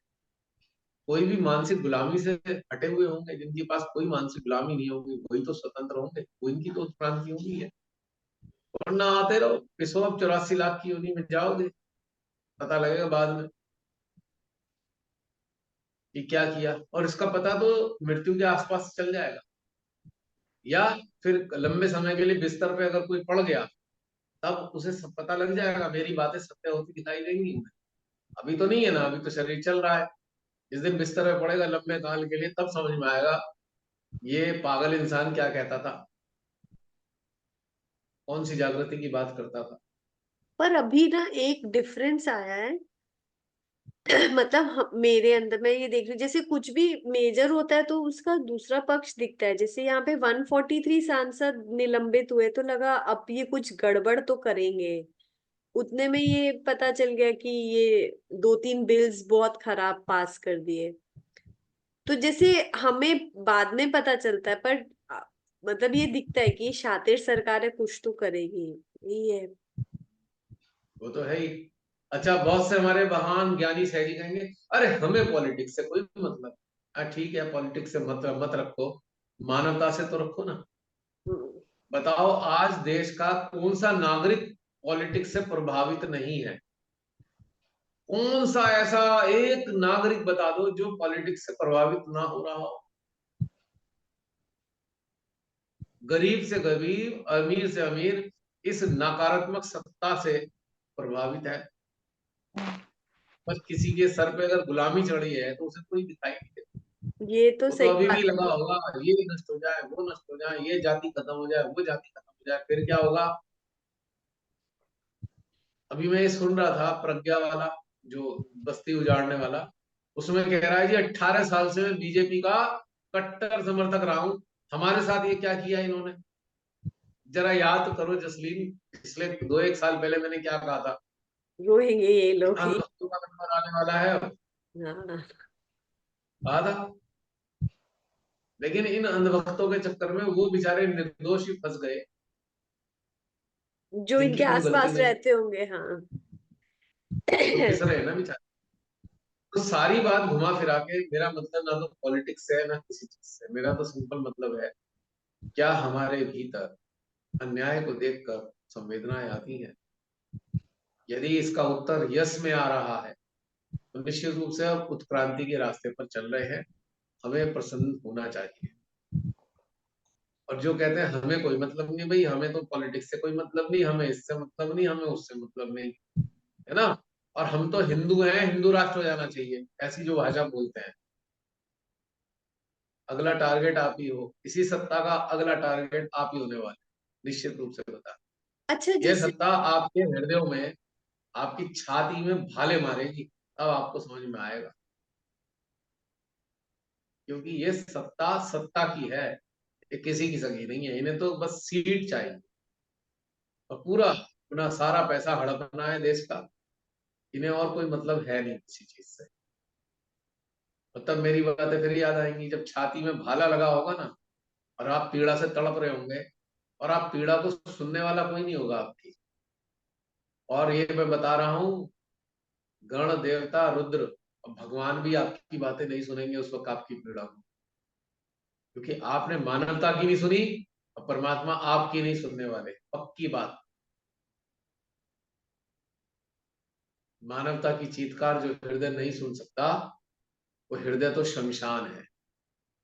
कोई भी मानसिक गुलामी से हटे हुए होंगे, जिनके पास कोई मानसिक गुलामी नहीं होगी, वही तो स्वतंत्र होंगे, वो इनकी तो उत्क्रांति होगी है। वरना आते रहो पिसो, अब 84 लाख की योनि में जाओगे, पता लगेगा बाद में कि क्या किया, और इसका पता तो मृत्यु के आसपास चल जाएगा, या फिर लंबे समय के लिए बिस्तर पे अगर कोई पड़ गया तब उसे सब पता लग जाएगा, मेरी बातें सत्य होती दिखाई देंगी उन्हें। अभी तो नहीं है ना, अभी तो शरीर चल रहा है। जिस दिन बिस्तर में पड़ेगा लंबे काल के लिए, तब समझ में आएगा ये पागल इंसान क्या कहता था, कौन सी जागृति की बात करता था। पर अभी ना एक डिफरेंस आया है। मतलब मेरे अंदर मैं ये देख रही हूँ, जैसे कुछ भी मेजर होता है तो उसका दूसरा पक्ष दिखता है। जैसे यहाँ पे 143 सांसद निलंबित हुए तो लगा अब ये कुछ गड़बड़ तो करेंगे। उतने में ये पता चल गया कि ये 2-3 बिल्स बहुत खराब पास कर दिए। तो जैसे हमें बाद में पता चलता है, पर मतलब ये दिखता है कि ये शातिर सरकार है, कुछ तो करेगी। यही है। वो तो है ही। अच्छा, बहुत से हमारे महान ज्ञानी सयाजी कहेंगे अरे हमें पॉलिटिक्स से कोई मतलब। हाँ ठीक है, पॉलिटिक्स से मतलब मत रखो, मानवता से तो रखो ना। हम्म। बताओ आज देश का कौन सा नागरिक पॉलिटिक्स से प्रभावित नहीं है? कौन सा ऐसा एक नागरिक बता दो जो पॉलिटिक्स से प्रभावित ना हो रहा हो? गरीब से गरीब, अमीर से अमीर इस नकारात्मक सत्ता से प्रभावित है। बस किसी के सर पे अगर गुलामी चढ़ी है तो उसे कोई दिखाई नहीं देता। ये तो वो तो सही अभी भी बात लगा है। होगा ये नष्ट हो जाए, वो नष्ट हो जाए, ये जाति खत्म हो जाए, वो जाति खत्म हो जाए, फिर क्या होगा? अभी मैं ये सुन रहा था प्रज्ञा वाला, जो बस्ती उजाड़ने वाला, उसमें कह रहा है जी 18 साल से मैं बीजेपी का कट्टर समर्थक रहा हूं, हमारे साथ ये क्या किया इन्होंने। जरा याद करो जसलीन, पिछले 2-1 साल पहले मैंने क्या कहा था रोएंगे ये कि लोग ही। अंधभक्तों का नंबर आने वाला है अब। हाँ। कहा था। लेकिन इन अंधभक्तों के चक्कर में वो बेचारे निर्दोष ही फंस गए, जो इनके जिनकी कोई गलती आसपास नहीं। रहते होंगे, हाँ। तो पिस रहे हैं ना बेचारे। तो सारी बात घुमा फिरा के मेरा मतलब ना तो पॉलिटिक्स से ना किसी चीज से, मेरा तो सिंपल मतलब है, क्या हमारे भीतर अन्याय को देखकर संवेदनाएं आती हैं? यदि इसका उत्तर यस में आ रहा है तो निश्चित रूप से अब उत्क्रांति के रास्ते पर चल रहे हैं, हमें प्रसन्न होना चाहिए। और जो कहते हैं हमें कोई मतलब नहीं, भाई हमें तो पॉलिटिक्स से कोई मतलब नहीं, हमें इससे मतलब नहीं, हमें उससे मतलब नहीं, है ना? और हम तो हिंदू हैं, हिंदू राष्ट्र हो जाना चाहिए, ऐसी जो भाषा बोलते हैं। अगला टारगेट आप ही हो, इसी सत्ता का अगला टारगेट आप ही होने वाले, निश्चित रूप से बता। अच्छा, ये जैसे सत्ता आपके हृदयों में, आपकी छाती में भाले मारेगी, तब आपको समझ में आएगा। क्योंकि ये सत्ता सत्ता की है, ये किसी की सगी नहीं है, इन्हें तो बस सीट चाहिए। और पूरा अपना सारा पैसा हड़पना है देश का। इन्हें और कोई मतलब है नहीं किसी चीज से। और तब मेरी बातें फिर याद आएंगी, जब छाती में भाला लगा होगा ना और आप पीड़ा से तड़प रहे होंगे, और आप पीड़ा को सुनने वाला कोई नहीं होगा आपकी। और ये मैं बता रहा हूँ, गण देवता रुद्र और भगवान भी आपकी बातें नहीं सुनेंगे उस वक्त आपकी पीड़ा को, क्योंकि आपने मानवता की नहीं सुनी और परमात्मा आपकी नहीं सुनने वाले, पक्की बात। मानवता की चीत्कार जो हृदय नहीं सुन सकता, वो हृदय तो शमशान है,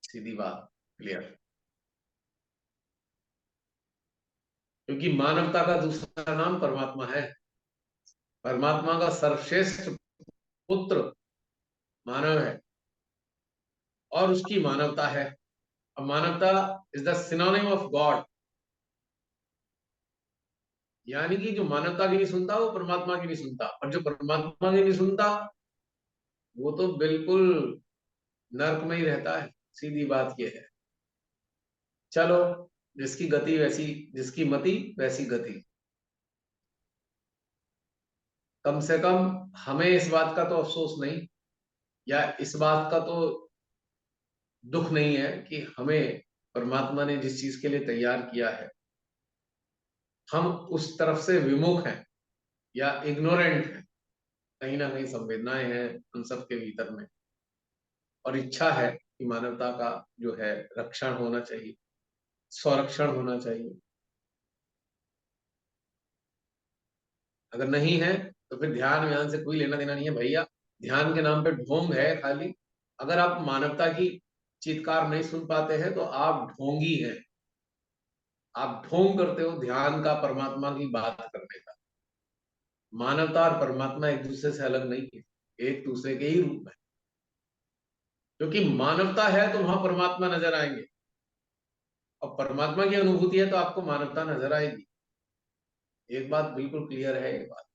सीधी बात, क्लियर। क्योंकि मानवता का दूसरा नाम परमात्मा है। परमात्मा का सर्वश्रेष्ठ पुत्र मानव है और उसकी मानवता है। और मानवता is the synonym of God. यानी कि जो मानवता की नहीं सुनता वो परमात्मा की नहीं सुनता, और जो परमात्मा की नहीं सुनता वो तो बिल्कुल नर्क में ही रहता है। सीधी बात ये है। चलो, जिसकी गति वैसी, जिसकी मति वैसी गति। कम से कम हमें इस बात का तो अफसोस नहीं, या इस बात का तो दुख नहीं है कि हमें परमात्मा ने जिस चीज के लिए तैयार किया है, हम उस तरफ से विमुख हैं या इग्नोरेंट हैं। कहीं ना कहीं संवेदनाएं हैं उन सब के भीतर में, और इच्छा है कि मानवता का जो है रक्षण होना चाहिए, स्वरक्षण होना चाहिए। अगर नहीं है तो फिर ध्यान व्यान से कोई लेना देना नहीं है भैया। ध्यान के नाम पे ढोंग है खाली। अगर आप मानवता की चीत्कार नहीं सुन पाते हैं तो आप ढोंगी हैं। आप ढोंग करते हो ध्यान का, परमात्मा की बात करने का। मानवता और परमात्मा एक दूसरे से अलग नहीं है, एक दूसरे के ही रूप है। क्योंकि मानवता है तो वहां परमात्मा नजर आएंगे, और परमात्मा की अनुभूति है तो आपको मानवता नजर आएगी। एक बात बिल्कुल क्लियर है, ये बात।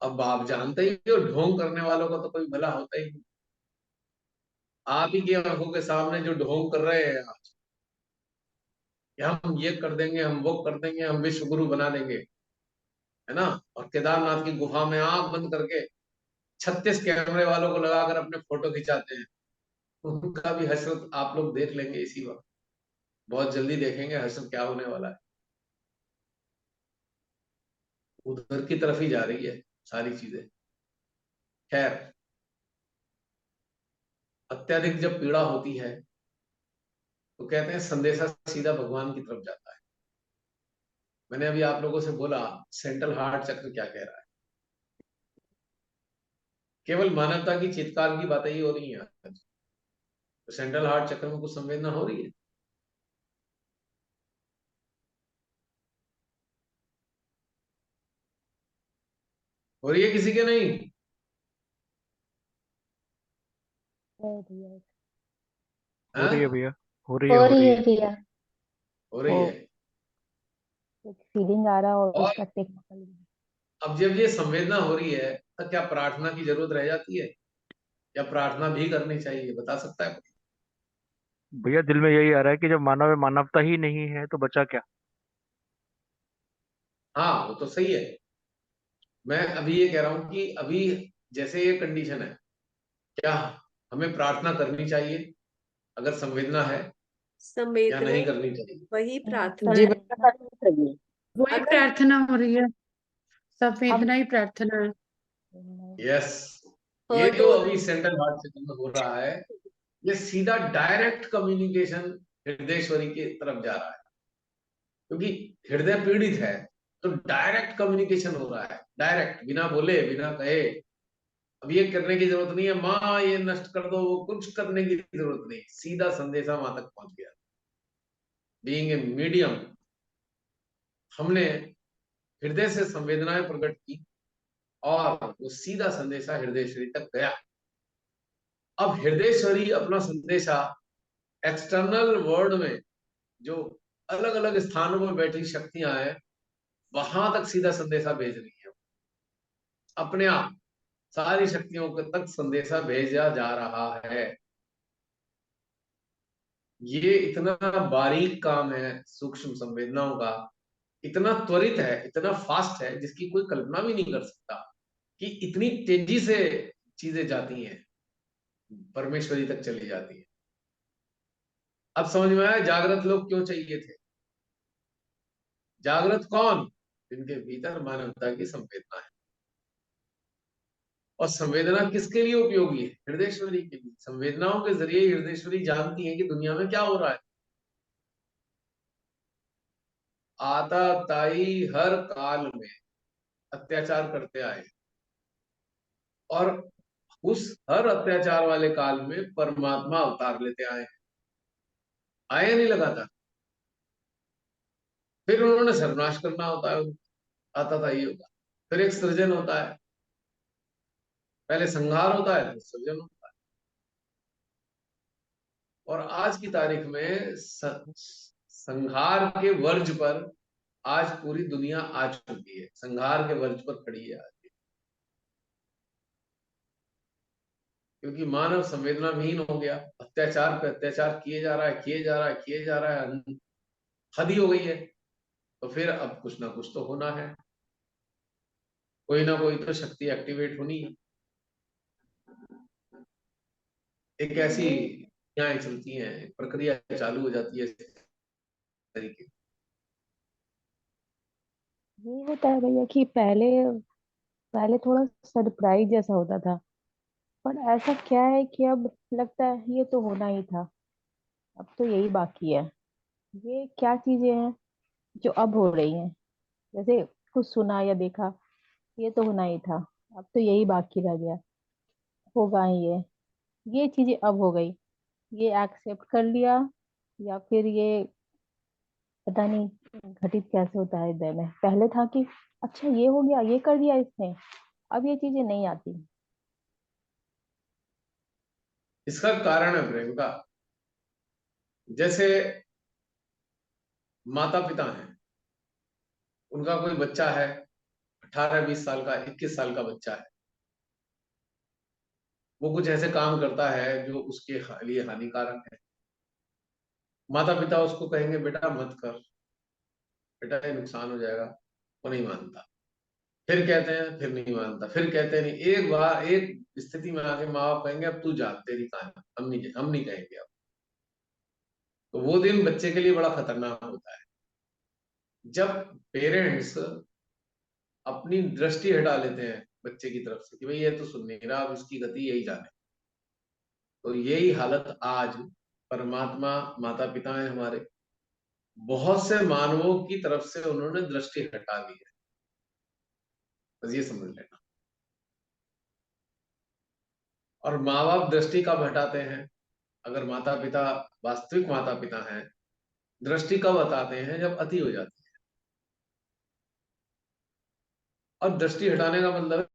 अब आप जानते ही हो, ढोंग करने वालों का तो कोई भला होता ही नहीं। आप ही की आंखों के सामने जो ढोंग कर रहे हैं आज, कि हम ये कर देंगे, हम वो कर देंगे, हम विश्व गुरु बना देंगे, है ना। और केदारनाथ की गुफा में आंख बंद करके 36 कैमरे वालों को लगाकर अपने फोटो खिंचाते हैं। उनका भी हसरत आप लोग देख लेंगे इसी वक्त। बहुत जल्दी देखेंगे हसरत क्या होने वाला है। उधर की तरफ ही जा रही है सारी चीजें। खैर, अत्यधिक जब पीड़ा होती है तो कहते हैं संदेशा सीधा भगवान की तरफ जाता है। मैंने अभी आप लोगों से बोला सेंट्रल हार्ट चक्र क्या कह रहा है। केवल मानवता की चित्कार की बातें ही हो रही हैं आज। तो सेंट्रल हार्ट चक्र में कुछ संवेदना हो रही है? हो रही है किसी के? नहीं। हो रही है हाँ? भैया हो हो रही रही है है भैया। हो रही वो है। एक फीलिंग आ रहा है और और उसका टेक्निकल। अब जब ये संवेदना हो रही है तो क्या प्रार्थना की जरूरत रह जाती है, या प्रार्थना भी करनी चाहिए? बता सकता है? भैया दिल में यही आ रहा है कि जब मानव में मानवता ही नहीं है तो बचा क्या। हाँ, वो तो सही है। मैं अभी ये कह रहा हूं कि अभी जैसे ये कंडीशन है, क्या हमें प्रार्थना करनी चाहिए अगर संवेदना है, या संवेदना नहीं करनी चाहिए? वही प्रार्थना जी है। बच्चा करनी चाहिए। वही अगर प्रार्थना हो रही है, अब संवेदना ही प्रार्थना है। यस। ये हर्ट जो हो रहा अभी सेंट्रल हार्ट चक्र में हो रहा है, ये सीधा डायरेक्ट कम्युनिकेशन हृदयेश्वरी की तरफ जा रहा है। क्योंकि हृदय पीड़ित है तो डायरेक्ट कम्युनिकेशन हो रहा है, डायरेक्ट, बिना बोले बिना कहे। अब ये करने की जरूरत नहीं है माँ ये नष्ट कर दो, वो कुछ करने की जरूरत नहीं, सीधा संदेशा वहां तक पहुंच गया। बीइंग ए मीडियम, हमने हृदय से संवेदनाएं प्रकट की और वो सीधा संदेशा हृदयेश्वरी तक गया। अब हृदयेश्वरी अपना संदेशा एक्सटर्नल वर्ल्ड में, जो अलग अलग स्थानों में बैठी शक्तियां हैं, वहां तक सीधा संदेशा भेज रही है। अपने आप सारी शक्तियों तक संदेशा भेजा जा रहा है। ये इतना बारीक काम है सूक्ष्म संवेदनाओं का, इतना त्वरित है, इतना फास्ट है, जिसकी कोई कल्पना भी नहीं कर सकता कि इतनी तेजी से चीजें जाती हैं, परमेश्वरी तक चली जाती है। अब समझ में आया जागृत लोग क्यों चाहिए थे। जागृत कौन? जिनके भीतर मानवता की संवेदना है। और संवेदना किसके लिए उपयोगी है? हृदयश्वरी के लिए। संवेदनाओं के जरिए हृदयश्वरी जानती है कि दुनिया में क्या हो रहा है। आता ताई हर काल में अत्याचार करते आए, और उस हर अत्याचार वाले काल में परमात्मा अवतार लेते आए। आए नहीं लगातार। फिर उन्होंने सर्वनाश करना होता है, आता था ये होता। फिर एक सृजन होता है, पहले संहार होता है, फिर सृजन होता है। और आज की तारीख में संहार के वर्ज पर आज पूरी दुनिया आ चुकी है। संहार के वर्ज पर खड़ी है आज, क्योंकि मानव संवेदना विहीन हो गया। अत्याचार पे अत्याचार किए जा रहा है, किए जा रहा है, किए जा रहा है, हद ही हो गई है। तो फिर अब कुछ ना कुछ तो होना है, कोई ना कोई तो शक्ति एक्टिवेट होनी है। एक ऐसी ये क्रियाएं चलती हैं, प्रक्रिया चालू हो जाती है इस तरीके। ये होता है भैया कि पहले पहले थोड़ा सरप्राइज जैसा होता था, पर ऐसा क्या है कि अब लगता है ये तो होना ही था, अब तो यही बाकी है। ये क्या चीजें हैं जो अब हो रही हैं? जैसे कुछ सुना या देखा, ये तो होना ही था, अब तो यही बाकी रह गया, होगा ही ये चीजें अब हो गई, ये एक्सेप्ट कर लिया, या फिर ये पता नहीं घटित कैसे होता है हृदय में। पहले था कि अच्छा ये हो गया, ये कर दिया इसने, अब ये चीजें नहीं आती। इसका कारण है प्रेम का। जैसे माता पिता हैं, उनका कोई बच्चा है, 18-20 साल का, 21 साल का बच्चा है, वो कुछ ऐसे काम करता है जो उसके लिए हानिकारक है। माता पिता उसको कहेंगे बेटा मत कर, बेटा ये नुकसान हो जाएगा। वो नहीं मानता। फिर कहते हैं, फिर नहीं मानता, फिर कहते नहीं। एक बार एक स्थिति में आके माँ बाप कहेंगे अब तू जा, तेरी कहानी, हम नहीं कहेंगे अब। तो वो दिन बच्चे के लिए बड़ा खतरनाक होता है, जब पेरेंट्स अपनी दृष्टि हटा लेते हैं बच्चे की तरफ से कि भाई ये तो सुन नहीं रहा, अब इसकी गति यही जाने। तो यही हालत आज परमात्मा माता पिता है हमारे, बहुत से मानवों की तरफ से उन्होंने दृष्टि हटा दी है। बस ये समझ लेना। और माँ बाप दृष्टि कब हटाते हैं? अगर माता पिता वास्तविक माता पिता हैं, दृष्टि कब हटाते हैं? जब अति हो जाती है। और दृष्टि हटाने का मतलब